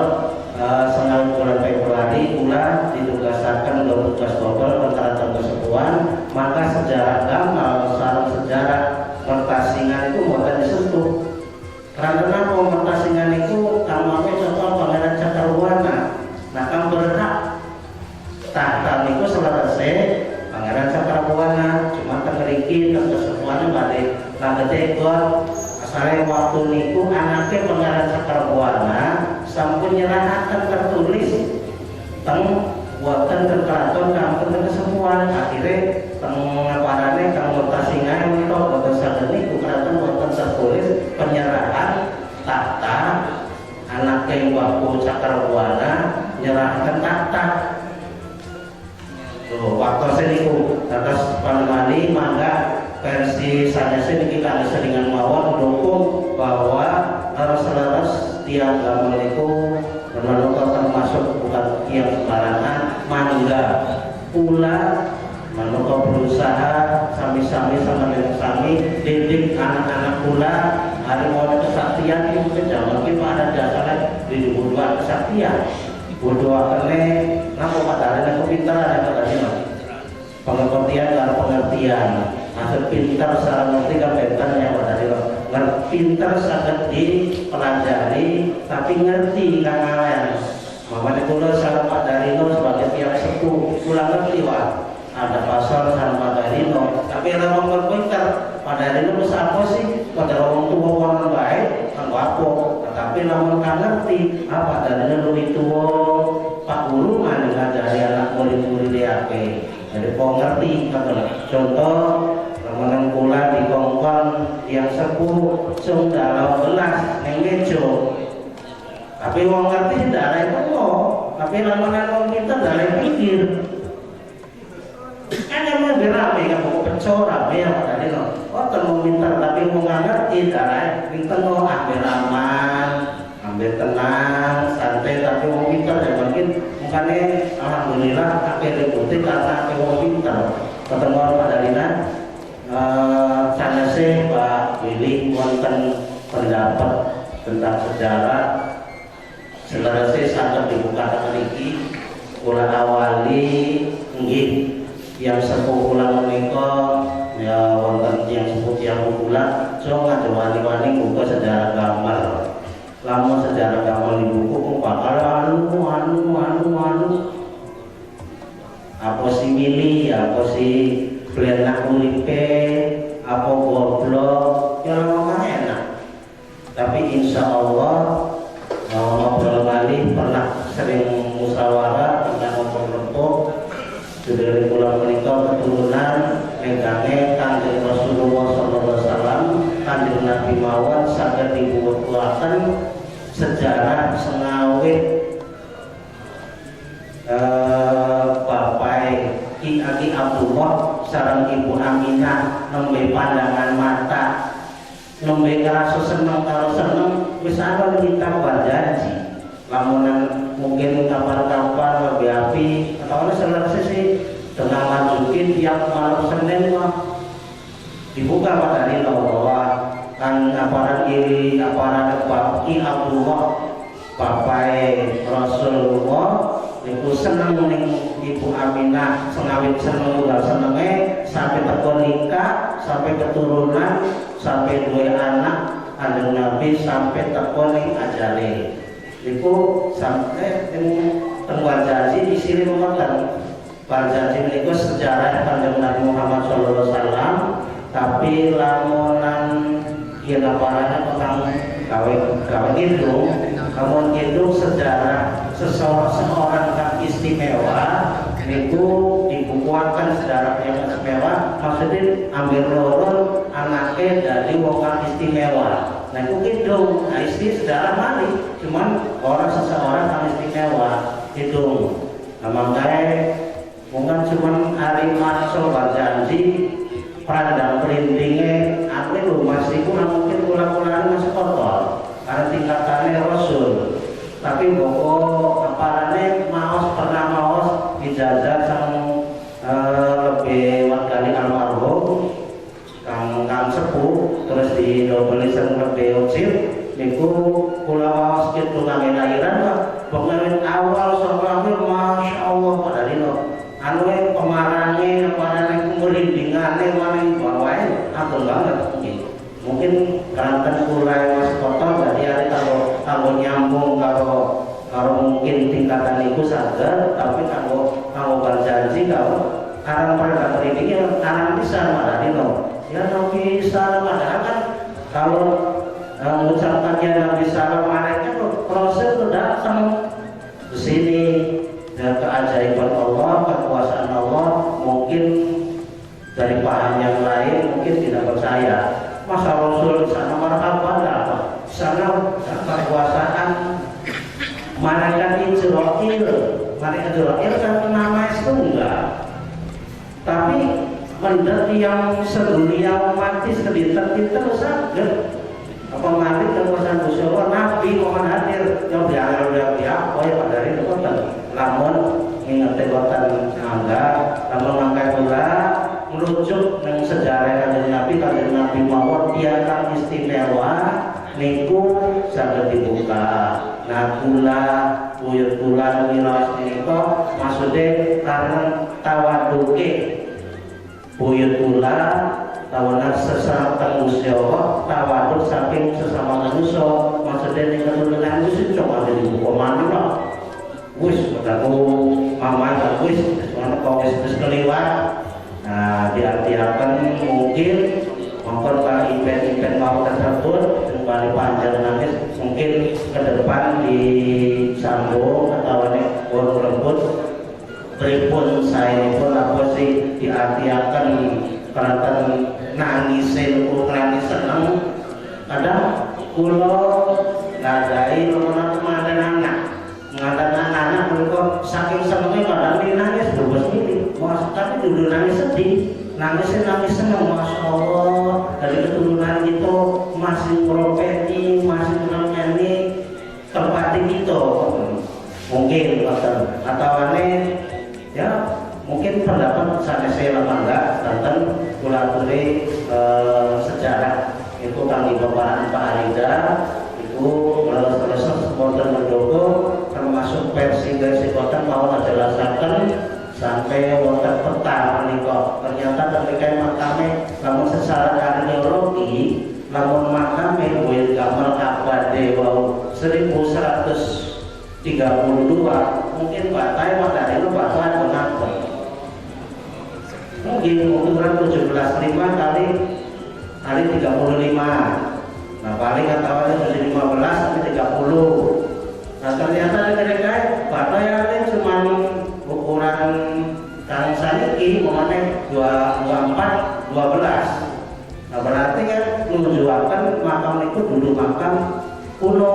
senang bulan Februari kula ditugasaken untuk tugas double keraton Kesepuan maka sejarah gamal sareng sejarah Pertasingan itu bukan disentuh. Karena Pertasingan itu kamane contoh Pangeran Cakarwana. Nah, kang berhak tahta niku selesai Pangeran Cakarwana cuma teng mriki teng Kesepuan badhe lagete god asale waktu niku anake Pangeran Cakarwana sampun nyerahaken tertulis teng wonten teng keraton kampung Kesepuan akhire teng parane kang Pertasingan menika boten saged niku keraton wonten tertulis penyerahan tahta anak Mbah Cakarwana nyerahkan tahta. Waktu seniku atas panemani mangga versi sanesé niki kang seringan mawon mendukung bahwa harus tiang gamel niku menurut termasuk bukan tiang sembarangan mangga pula menurut berusaha sami-sami sama dengan sami didik anak-anak pula hari mau kesaktian itu mungkin zaman kita ada dasarnya di dunia kesaktian berdoakannya napa padahal kepintaran yang tadi pengertian dan pengertian maksud pintar secara ngerti kan pintar yang tadi pintar sangat dipelajari tapi ngerti kangalayan mamanya kula sareng Pak Darino sebagai tiang sepuh kula ngerti Pak ada pasal sareng Pak Darino tapi ora wong pintar Pak Darino wis apa sih pada wong tuwa wong baik kan wapo tetapi lamun kan ngerti apa Darino luwih tuwa Pak Guru mah ngajari anak murid-murid diake jadi kok ngerti contoh teman kula di kongkon yang sepuh sung dalam belas nengge Tapi wong ngerti ndak ada itu kok. Tapi lamunan wong kita ndak ada pikir. Kan yang mau berame kan mau pecor rame ya tadi no. Oh temu minta tapi mau ngerti ndak ada. Minta no ambil aman, ambil tenang, santai tapi wong pintar ya mungkin makanya alhamdulillah akhir diputik karena akhir wong pintar. Ketemu Pak Dalina, sanase Pak Willy wonten pendapat tentang sejarah. Setelah saya sangat dibuka memiliki kula awali nggih yang sepuh kula menika ya wonten yang sepuh yang kula so ngajawani buka sejarah gambar. Lamun sejarah gambar di buku bakal anu apa si mili apa si belenak uripe apa goblok ya lama enak. Tapi insya Allah ngobrol kali pernah sering musyawarah tentang ngobrol dari pulang menikah keturunan megane Kanjeng Rasulullah SAW Kanjeng Nabi mawon saged dibuatkan sejarah sengawit Bapak Ki Aki Abdullah sareng Ibu Aminah nembe pandangan mata nembe ngerasa seneng karo seneng wis ana kita berjanji lamunan mungkin kapan-kapan lebih api atau selesai sih dengan lanjutin tiap malam Senin mah dibuka Pak dari bahwa kan aparat kiri aparat Ki Abdullah Bapak Rasulullah itu seneng ning Ibu Aminah sengawit seneng udah senenge sampai nikah sampai keturunan sampai dua anak Kanjeng Nabi sampai terkoning ajale itu sampai tengah janji di sini mengatakan janji itu sejarah Kanjeng Nabi Muhammad SAW tapi lamunan kira parahnya tentang gawe itu namun itu sejarah seseorang yang istimewa itu dibukukan sejarah yang istimewa maksudnya ambil lorong anaknya dari wong istimewa. Nah itu gitu, nah isti sejarah mali cuman orang seseorang yang istimewa itu nah makanya mungkin cuman hari masuk berjanji pandang perintingnya aku itu masih kurang mungkin pulang-pulang masih kotor karena tingkatannya Rasul tapi pokok aparannya maos pernah maos dijajah sang lebih wakali almarhum kang sepuh terus di dobelisan lebih ucil niku kula maos kitu ngame lahiran Pak pengen awal sampai akhir Masya Allah pada dino anu pemarane merindingane mana bawain atur banget mungkin keranten kula masih kotor jadi ada kalau nyambung kalau mungkin tingkatan itu sadar tapi kalau berjanji kalau karena pada ini karena bisa pada dino ya Nabi Salam padahal kan kalau mengucapkannya Nabi Salam mereka proses itu datang di sini dan keajaiban Allah kekuasaan Allah mungkin dari paham yang lain mungkin tidak percaya masa Rasul sana marhaban apa sana kekuasaan malaikat Israel kan nama itu enggak tapi menjadi yang sedunia mati sekitar kita sakit apa mati kekuasaan Gusti Allah Nabi Muhammad hadir yang biar oh ya pada hari itu kan lamun ingat tegotan mangga lamun mangga pula merujuk dengan sejarah Kanjeng Nabi mawon dia kan istimewa niku saged dibuka nah kula buyut kula miras niku maksudnya karena tawaduke buyut kula tawanan sesama Gusti Allah tawaduk saking sesama manusia maksudnya ning keturunan Gusti coba dibuka mana wis ketemu mama wis mana kok wis keliwat nah diartikan mungkin memperoleh event-event mau tersebut kembali panjang nangis mungkin ke depan disambung atau rebut pripun saya pun apa sih diartikan karena nangisin nangis seneng kadang kulo ngadai lumayan pengantin anak mereka saking senengnya kadang nangis bebas ini tapi dulu nangis sedih nangis seneng Masya Allah dari keturunan itu masih meropeti masih menyanyi tempat itu mungkin atau aneh ya mungkin pendapat saya enggak tentang kulaturi sejarah itu kami Bapak Arida itu melalui supporter mendukung termasuk versi kota mau menjelaskan sampai wonten peta menika ternyata ketika makame namun secara arkeologi namun makame kuil gambar abade wau 1132 mungkin batai pada itu batai menangkap mungkin ukuran 17,5 kali 35 nah paling katakannya dari 15 sampai 30 nah ternyata mereka batai yang cuma ukuran kali saniki mengenai 24 12 nah berarti kan menunjukkan makam itu dulu makam kuno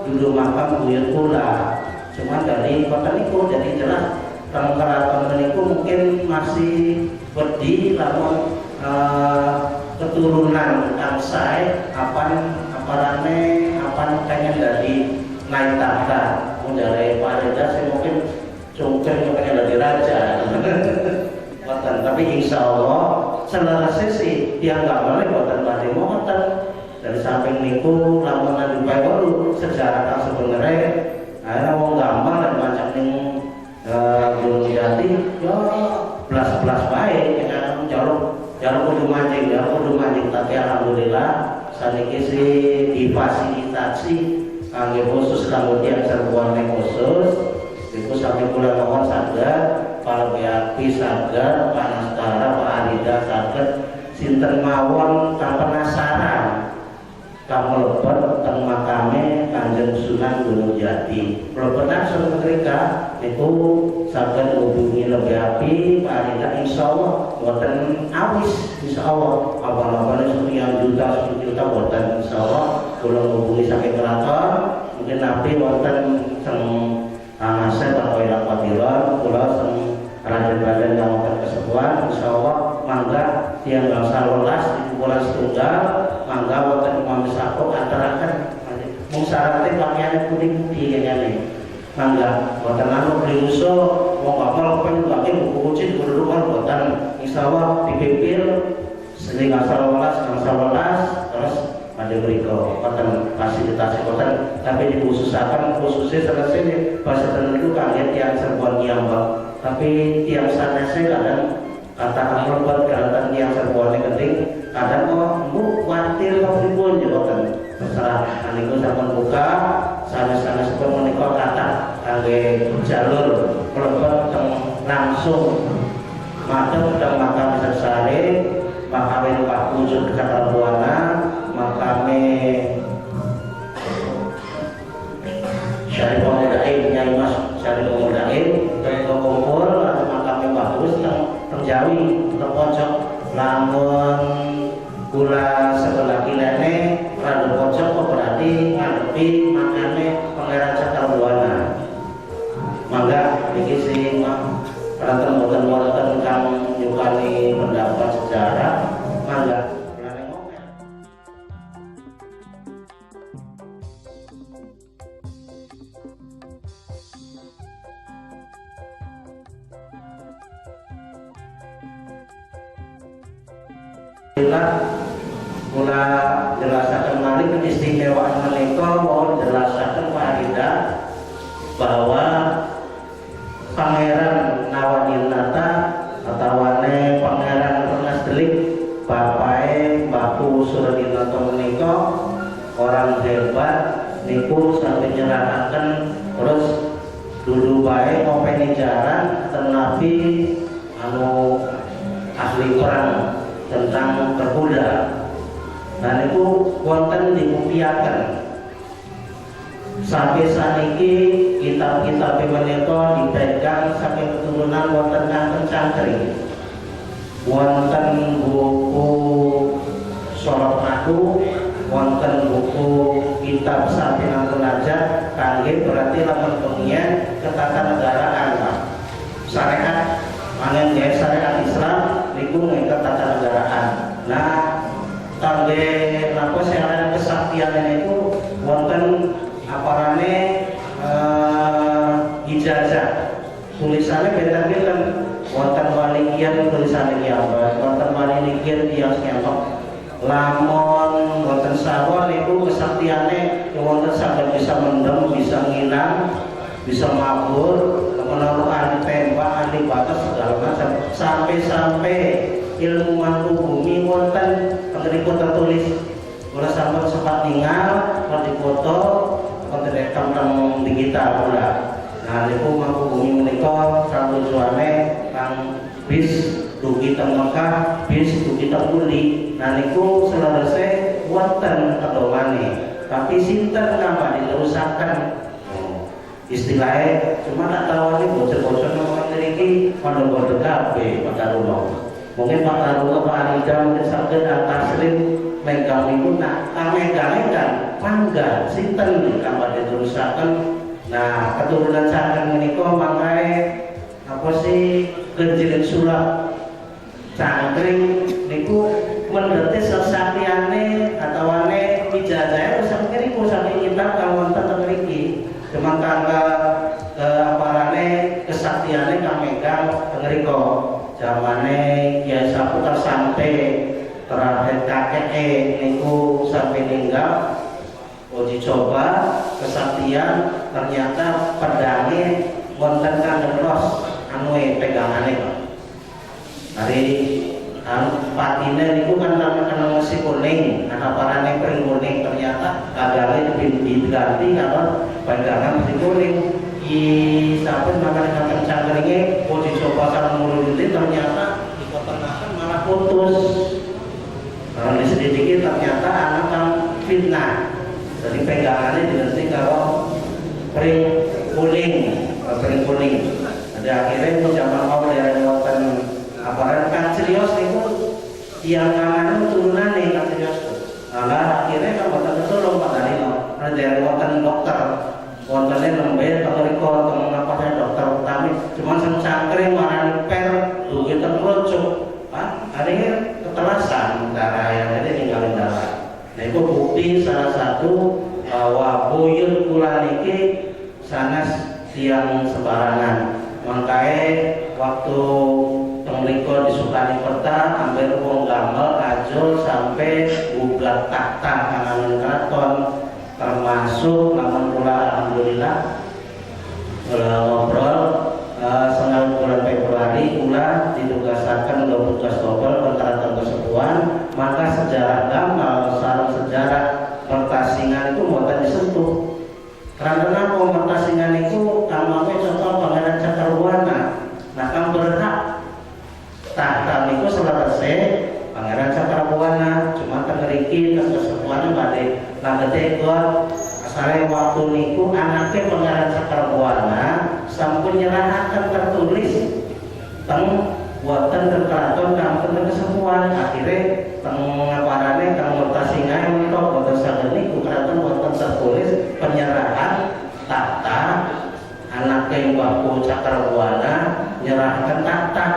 dulu makam buyut pula cuma dari kota itu jadi jelas kalau keraton itu mungkin masih wedi namun keturunan kansai apa pengen dari naik tahta dari Pak Reda saya mungkin cungkir pengen jadi raja tapi insya Allah selesai sih yang nggak boleh buatan Pak Demo dari samping niku lamunan di baru sejarah kan sebenarnya akhirnya mau gambar dan macam ning Gunung Jati ya belas baik yang jalur kudu mancing tapi alhamdulillah saniki sih difasilitasi kangge khusus kanggo tiang serbuan khusus itu sampai bulan mohon saged para beapi saged panastara Pak Arida saged sinten mawon kang penasaran kang mlebet teng makame Kanjeng Sunan Gunung Jati mlebetan suatu ketika itu saged hubungi lebih api Pak Arida insyaallah boten awis insyaallah apa-apa sekian juta boten insyaallah kula hubungi saking keraton mungkin nabi wonten teng Anasep atau yang padilan kula teng raden-raden yang wonten kesepuan insyaallah mangga tiang gangsal welas di bulan setunggal mangga wonten Imam Sakok ataraken mung syaratnya pakaian putih-putih kayaknya nih mangga wonten anu beli usul wong kapal pengen pakai buku kucing dulu kan wonten insyaallah dipipir seni gangsal welas terus ada beriko wonten fasilitasi wonten tapi dikhususaken khususnya selesai bahasa itu kalian yang serbuan kiambak tapi tiang sanese kadang katakan lebat kadang tiang serbuannya penting kadang kok bu khawatir kok pripun ya wonten terserah aniku sampun buka sanes-sanes pun menika kata kangge jalur mlebet langsung madhep teng makam Sesare makame Pak Wujud Cakrabuana makame Syarif Mudaim Nyai Mas Syarif Mudaim untuk kumpul atau makame bagus teng Jawi teng pojok lamun kula sebelah kilene rada pojok kok berarti ngadepi makame Pangeran Cakrabuana mangga iki sing rata boten kang nyukani pendapat sejarah mangga mula jelasakan mari keistimewaan menika mau jelasakan Pak Arida bahwa Pangeran Nawadinata atau Pangeran Rengas Delik bapae Bapu Suradinata menika orang hebat niku sampai nyerahkan terus dulu bae ngopeni jaran tenapi anu ahli perang tentang terkuda dan itu wonten dibuktiaken sampai saniki kitab-kitab menika dipegang sampai keturunan wonten kanten cangkring wonten buku Sorot Aku wonten buku kitab sampai ketatanegaraan Pak. Syariat mangen ya syariat Islam niku ngikat tatanegaraan. Nah, kangge napa syariat kesaktian niku wonten aparane ijazah. Tulisannya beda-beda. Wonten walikian tulisannya kiamat, wonten walikian tiang kiamat. Lamun wonten sawa niku kesaktiane wonten saged bisa mendem, bisa ngilang, bisa mabur, menurut ahli tembak, ahli batas segala macam, sampai ilmu mantu bumi wonten pengriko tertulis. Kalau sampai sempat tinggal, kalau dipoto, kalau direkam tentang digital pula. Nah, niku mantu bumi menika tujuane kang bis dugi teng Mekah, bis dugi teng Uli. Nah niku selesai wonten pedomane. Tapi sinten napa diterusaken? Istilahnya cuma tak tahu ini bocor-bocor nomor mriki pondok-pondok kabeh Pak Taruna. Mungkin Pak Taruna Pak Anida mungkin saged taslim megang niku nak megang mangga sinten kang diterusaken. Nah, keturunan saking menika mangkae apa sih kenjilin sulap cangkring niku mendete sesaktiane atawane ijazah usah kiri usah kitab kang wonten teng mriki. Cuma kangge aparane kesaktiane kang megang teng mriko. Zamane Kiai Saputra sampai terakhir kakek niku sampai ninggal uji coba kesaktian ternyata pedangnya wonten kang ngeros anu pegangane Pak. Hari patine niku kan kena nasi kuning, ana parane pring kuning ternyata kagale diganti karo pegangan nasi kuning. Saben makan cangkringe mau dicoba karo mulunti ternyata dikotenaken malah putus. Kalau disedikit ternyata anak kang fitnah. Jadi pegangannya diganti karo pring kuning. Jadi akhirnya zaman mau dari wonten aparat kan serius niku tiang kanan turunan nih kan serius. Nah akhirnya kan wonten tolong Pak Darino. Dari wonten dokter, wontennya lembet pengriko temen apa dokter utami. Cuman sang cangkring marani per dugi terkerucuk. Pak, akhirnya ketelasan darah yang ada ninggalin darah. Nah itu bukti salah satu bahwa buyut kula niki sanes tiang sembarangan. Makanya waktu tengliko disukani peta hampir wong gamel ajul sampai gublat takta kangen keraton termasuk namun kula alhamdulillah ngobrol setengah bulan Februari kula ditugasaken untuk tugas double Keraton Kasepuhan. Maka sejarah gamal sareng sejarah Pertasingan itu mboten disentuh. Karena Pertasingan itu kamane contoh Pangeran Cakarwana. Nah, kang berhak tahta niku selesai Pangeran Cakarwana, cuma teng mriki teng Kasepuhan badhe langgete kok asale waktu niku anake Pangeran Cakarwana sampun nyerahaken tertulis teng wonten teng keraton kang teng Kasepuhan. Akhire teng ngaparane kang Pertasingan menika boten saged niku keraton wonten tertulis penyerahan tahta anake Mbah Cakarwana nyerahkan tahta.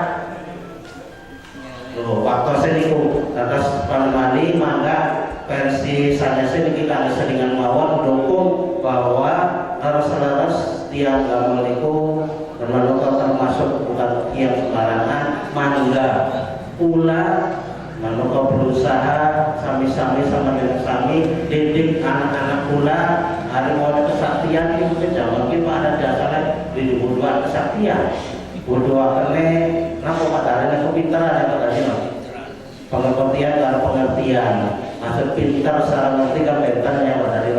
Waktu seniku atas Panmani mangga versi sanesé niki kali sedingan mawon mendukung bahwa leres-leres tiang gamel niku termasuk bukan tiang sembarangan mangga pula manuka berusaha sami-sami sama dengan sami didik anak-anak pula hari mau kesaktian itu zaman kita ada dasarnya di buduan kesaktian buduan kene napa padarane kepintaran ya tadi pengertian dan pengertian maksud pintar secara ngerti kan pintar ya tadi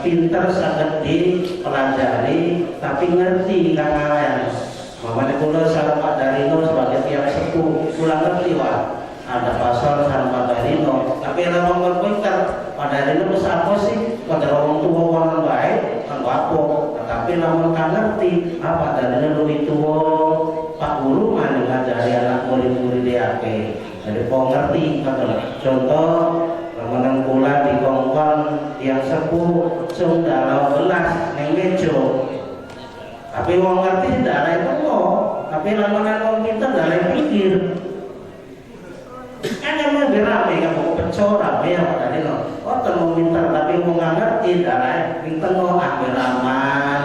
pintar sangat dipelajari tapi ngerti nggak ngalayan mamane kula sareng Pak Darino sebagai tiang sepuh kula ngerti Pak ada pasal sareng Pak Darino tapi lamun pintar Pak Darino wis apa sih pada wong tuwa wong baik kan wapo tapi lamun kan ngerti apa Darino luwih tuwa Pak Guru mah ngajari anak murid-murid diake jadi pengerti contoh lamun kula dikongkon tiang sepuh cung dalau belas ning meja Tapi wong ngerti tidak ada itu kok. Tapi lamunan wong pinter tidak ada pikir. Kan yang mau berame kan mau pecor rame apa tadi no. Oh temu pinter tapi mau nggak ngerti tidak ada. Pinter no ambil aman,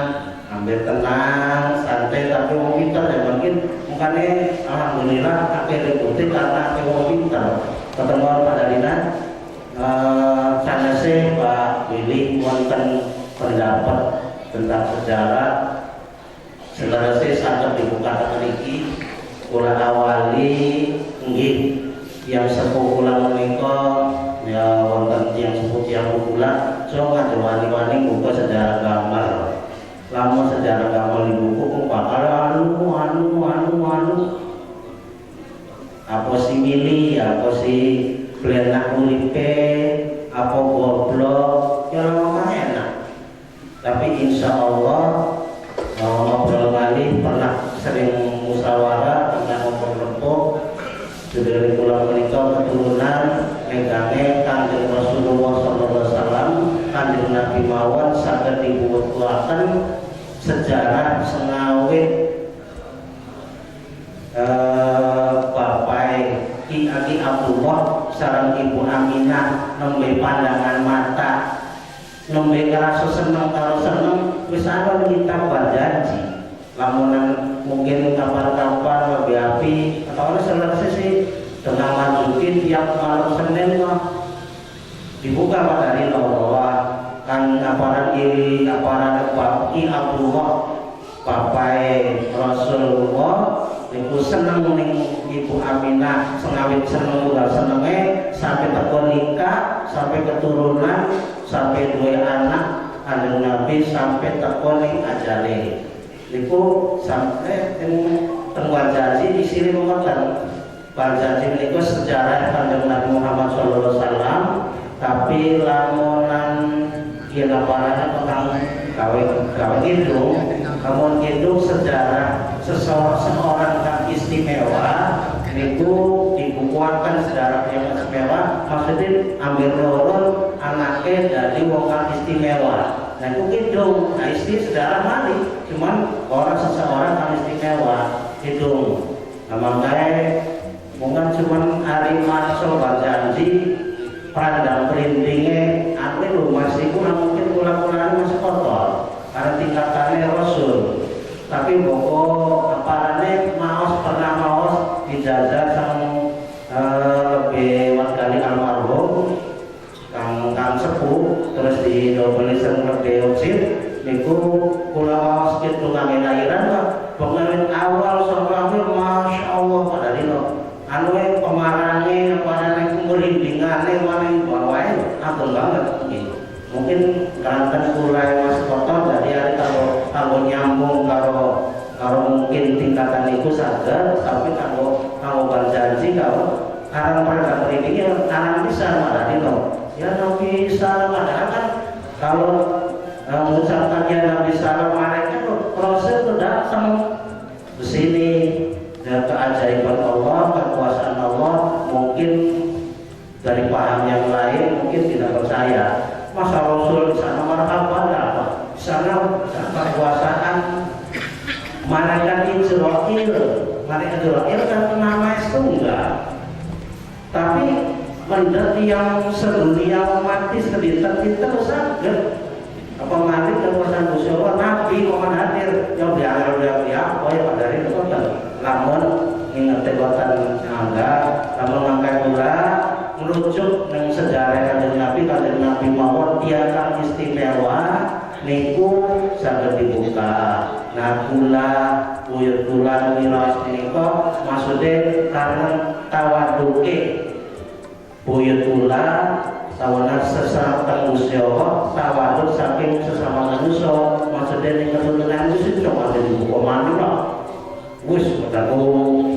ambil tenang, santai tapi wong pinter ya mungkin makanya alhamdulillah akhirnya putih karena wong pinter. Ketemuan pada Dina sanase Pak Willy wonten pendapat tentang sejarah. Saudara saya sangat dibuka niki kula awali nggih yang sepuh kula menika ya wonten tiyang sepuh tiyang kula so ngajawani-wani buka sejarah gambar. Lamun sejarah gambar di buku kok bakal anu apa si mili apa si belenak uripe apa goblok ya lama enak. Tapi insya Allah ngobrol kali pernah sering musyawarah tentang ngobrol lempuk dari pulang menikah keturunan megane Kanjeng Rasulullah SAW Kanjeng Nabi mawon saged dibuat-buatan sejarah sengawit Bapak Ki Adi Abdullah sareng Ibu Aminah nembe pandangan mata nembe ngerasa seneng karo seneng wis ana kita berjanji lamunan mungkin kapan-kapan lebih api atau selesai sih dengan lanjutin tiap malam Senin mah dibuka pada hari bahwa kan aparat ini aparat Ki Abdullah Bapak Rasulullah itu seneng ning Ibu Aminah sengawit seneng udah senenge sampai teko nikah sampai keturunan sampai dua anak ada Nabi sampai teko ning ajale niku sampai tengah janji di sini mengatakan janji niku sejarah Kanjeng Nabi Muhammad SAW tapi lamunan kira parana tentang gawe hidung namun hidung sejarah seseorang yang istimewa itu dibukukan sejarah yang istimewa maksudnya ambil role anaknya dari wong istimewa. Nah itu hidung, nah isti sejarah mali cuman orang seseorang yang istimewa hidung. Nah makanya mungkin cuman hari masuk janji pandang perintingnya aku masih kurang mungkin pulang-pulang masih kotor karena tingkatannya Rasul. Tapi pokok aparane maos pernah maos dijajah sang lebih wakali almarhum kang sepuh terus di dobelisan lebih oksid niku kula maos kitu ngangge lairan Pak pengen awal sampai akhir Masya Allah pada dino anu pemarane aparane merindingane maning bawae ageng banget mungkin kanten kula mas kotor jadi ada kalau nyambung kalau mungkin tingkatan itu saged tapi kalau berjanji kalau karang pada berikutnya karang bisa malah dino ya Nabi Salam padahal kan kalau mengucapkannya Nabi Salam mereka proses itu datang ke sini dan keajaiban Allah kekuasaan Allah mungkin dari paham yang lain mungkin tidak percaya masa Rasul di sana marhaban apa di sana kekuasaan malaikat Israel kan nama itu enggak tapi menjadi yang sedunia mati sedikit kita sakit apa mati kekuasaan Gusti Allah Nabi mohon hadir yang diangkat apa ya pada hari itu kan namun ingat tegotan angga namun angka pula merujuk dengan sejarah Kanjeng Nabi mawon dia kan istimewa niku saged dibuka nah kula buyut kula miras niku maksudnya karena tawaduke buyut kula tawanan sesama Gusti Allah tawaduk saking sesama manusia maksudnya ning keturunan Gusti cuma ada dibuka manula wis kataku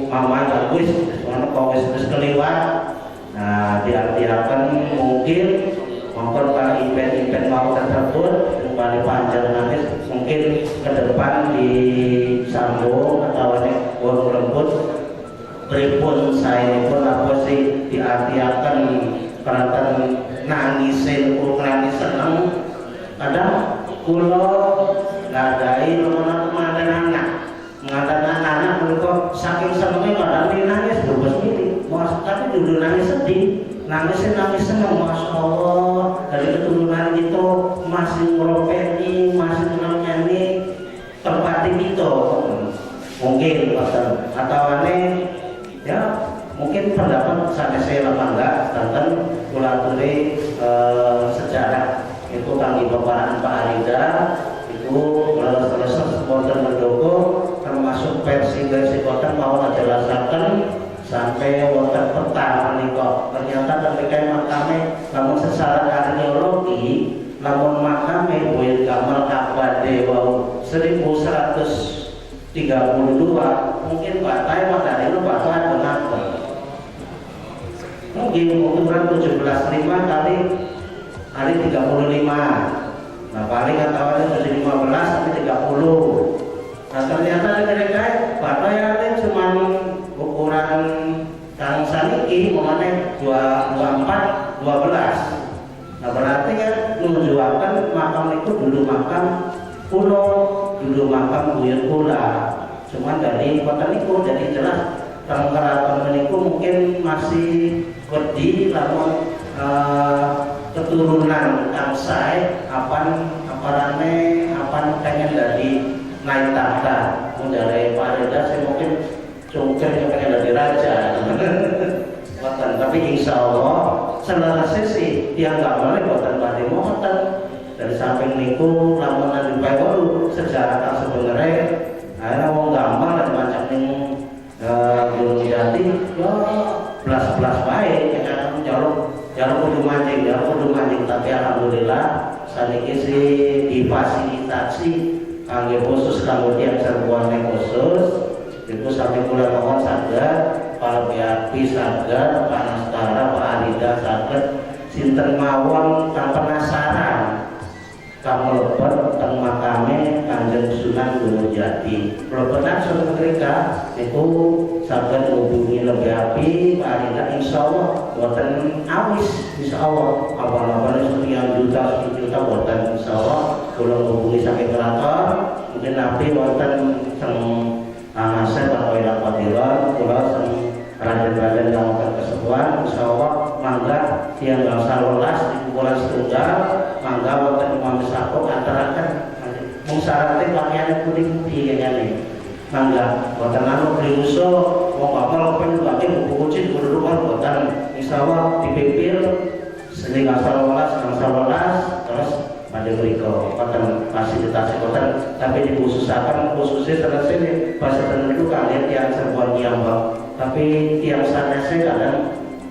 mama wis ana kok wis keliwat. Nah, diartikan mungkin para event-event mau tersebut kembali panjang nanti mungkin ke depan disambung atau warung lembut pripun saya pun apa sih diartikan karena nangisin nangis seneng kadang kulo ngadai teman-teman nangis senang, masya Allah, dari keturunan itu masih meropeni, masih nyanyi tempat itu mungkin atau aneh ya mungkin pendapat sampai saya apa enggak tentang kulaturi sejarah itu kami peperangan Pak Arida itu selesai supporter mendukung termasuk versi konten mau menjelaskan sampai wonten peta menika ternyata ketika makamnya namun secara arkeologi namun makamnya Buyut Kamal Kabade wau 1132 mungkin batai pada itu batai benar mungkin ukuran 17,5 kali 35 nah paling katakannya 15 sampai 30 nah ternyata mereka batai ada cuma ukuran kang saniki mengenai 24 12 nah berarti kan menunjukkan makam itu dulu makam kuno dulu makam buyut kula cuman dari kota niku jadi jelas keraton niku mungkin masih wedi lamun keturunan kangsai apan pengen dari naik tahta dari Pak Reda saya mungkin cungkir pengen dari raja tapi insya Allah selesai sih dia nggak boleh buatan batin mohon dari samping niku lamun nanti baru sejarah kan sebenarnya akhirnya mau gampang dan macam ning Gunung Jati ya belas baik ya jalur kudu mancing tapi alhamdulillah saniki sih difasilitasi kangge khusus kemudian serbuannya khusus itu sampai mulai mohon saged Pak Biapi saged Pak Nastara Pak Arida saged sinten mawon kang penasaran kamu lebar tentang makame Kanjeng Sunan Gunung Jati. Lebaran suatu mereka itu saged hubungi lebih api Pak Arida insya Allah buatan awis insya Allah awal-awalnya sekian juta buatan insya Allah kalau hubungi sampai keraton mungkin nabi buatan sang anasnya atau ilah padilan kalau sang raden-raden yang akan kesebuan insya Allah mangga yang gak usah lolas di kumpulan setunggal mangga buatan Imam Sako antarakan mungsyaratnya pakaian putih-putih kayaknya nih mangga buatan anu beli usul mau kapal pen bagi buku kucing rumah buatan insya Allah dipipir seni gak usah lolas terus pada berikut buatan fasilitasi buatan tapi dikhususkan khususnya terus ini bahasa tenun itu kalian yang serbuan nyambang tapi tiang sanesnya kadang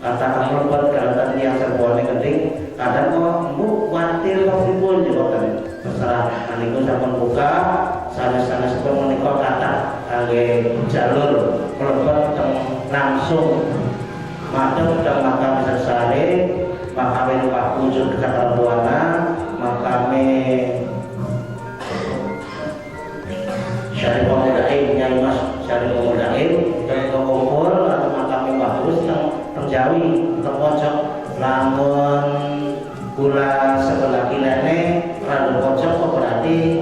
katakan lebat kadang tiang serbuannya penting kadang kok bu khawatir kok pun juga kan terserah aniku sampai buka sanes-sanes pun menikah kata kage jalur melebat langsung madem dan makam sesare makam Pak Wujud Kecamatan Buana makame Syarif Pemudaim Nyai Mas Syarif Pemudaim dan kumpul atau makame bagus terjawi terpojok lamun gula sebelah kilene rada pojok berarti